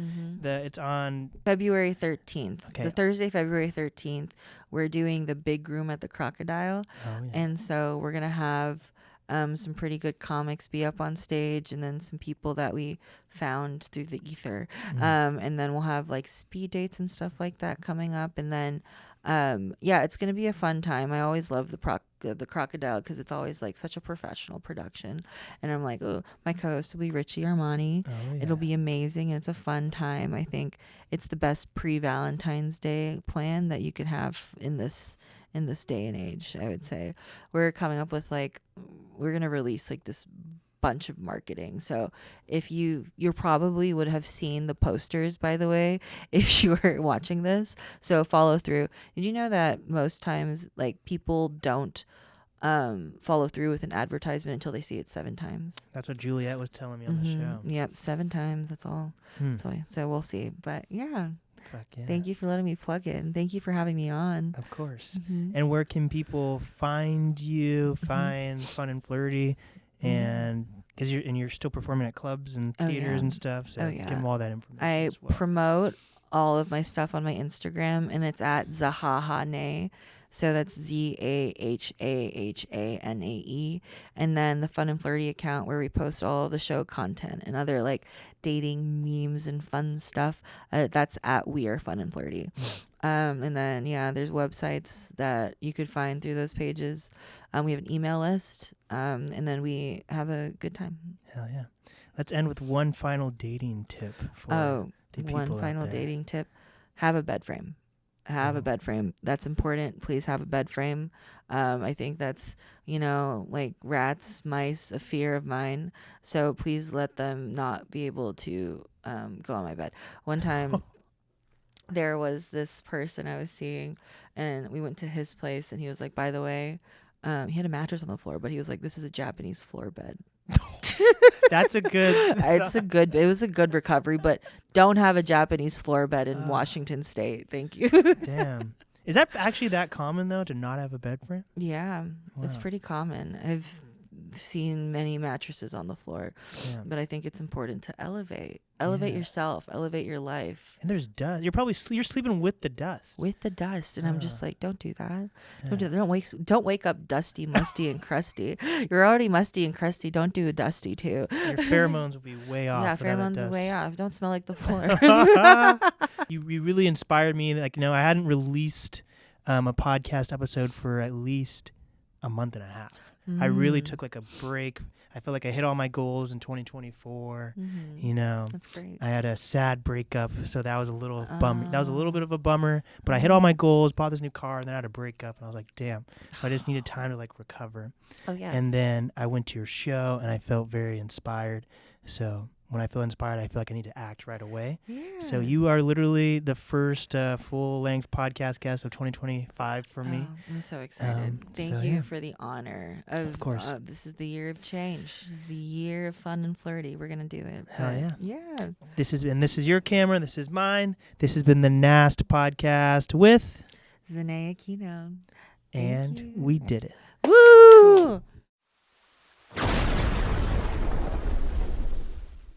It's on February 13th. Okay. The Thursday, February 13th, we're doing the big room at the Crocodile. Oh yeah. And so we're going to have some pretty good comics be up on stage, and then some people that we found through the ether. And then we'll have like speed dates and stuff like that coming up. And then, it's going to be a fun time. I always love the Crocodile, because it's always like such a professional production. And I'm like, oh, my co-host will be Richie Armani. Oh, yeah. It'll be amazing, and it's a fun time. I think it's the best pre-Valentine's Day plan that you could have in this day and age. I would say we're coming up with we're gonna release like this bunch of marketing. So if you probably would have seen the posters, by the way, if you were watching this. So follow through. Did you know that most times like people don't follow through with an advertisement until they see it 7 times? That's what Juliet was telling me on the show. Yep, 7 times. That's all. So we'll see. But yeah. Fuck yeah. Thank you for letting me plug it, and thank you for having me on. Of course. And where can people find you, find Fun and Flirty, and because you're still performing at clubs and theaters and stuff, so give them all that information. I as well. promote all of my stuff on my Instagram, and it's at Zahnae. So that's ZAHAHANAE. And then the Fun and Flirty account, where we post all of the show content and other like dating memes and fun stuff. That's at We Are Fun and Flirty. And then, there's websites that you could find through those pages. We have an email list, and then we have a good time. Hell yeah. Let's end with one final dating tip for the people one final out there. dating tip. Have a bed frame. Have a bed frame. That's important. Please have a bed frame. I think that's, like rats, mice, a fear of mine. So please let them not be able to go on my bed. One time there was this person I was seeing, and we went to his place, and he was like, by the way, he had a mattress on the floor, but he was like, this is a Japanese floor bed. That's a good. It was a good recovery, but don't have a Japanese floor bed in Washington State. Thank you. Damn. Is that actually that common though, to not have a bed frame? Yeah, it's Wow. pretty common. I've seen many mattresses on the floor, but I think it's important to elevate yourself, elevate your life. And there's dust. You're sleeping with the dust. With the dust, and I'm just like, don't do that. Don't wake up dusty, musty, and crusty. You're already musty and crusty. Don't do a dusty too. Your pheromones will be way off. Yeah, without pheromones that are way off. Don't smell like the floor. You really inspired me. I hadn't released a podcast episode for at least a month and a half. I really took like a break. I feel like I hit all my goals in 2024. That's great. I had a sad breakup, so that was a little bum. That was a little bit of a bummer. But I hit all my goals, bought this new car, and then I had a breakup, and I was like, damn. So I just needed time to like recover. Oh yeah. And then I went to your show, and I felt very inspired. So when I feel inspired, I feel like I need to act right away. Yeah. So you are literally the first full-length podcast guest of 2025 for me. I'm so excited. Thank you for the honor of course. This is the year of change, the year of fun and flirty. We're gonna do it. Hell yeah. Yeah. This is your camera. This is mine. This has been the NAST podcast with Zahnae Aquino. and you. we did it. Woo!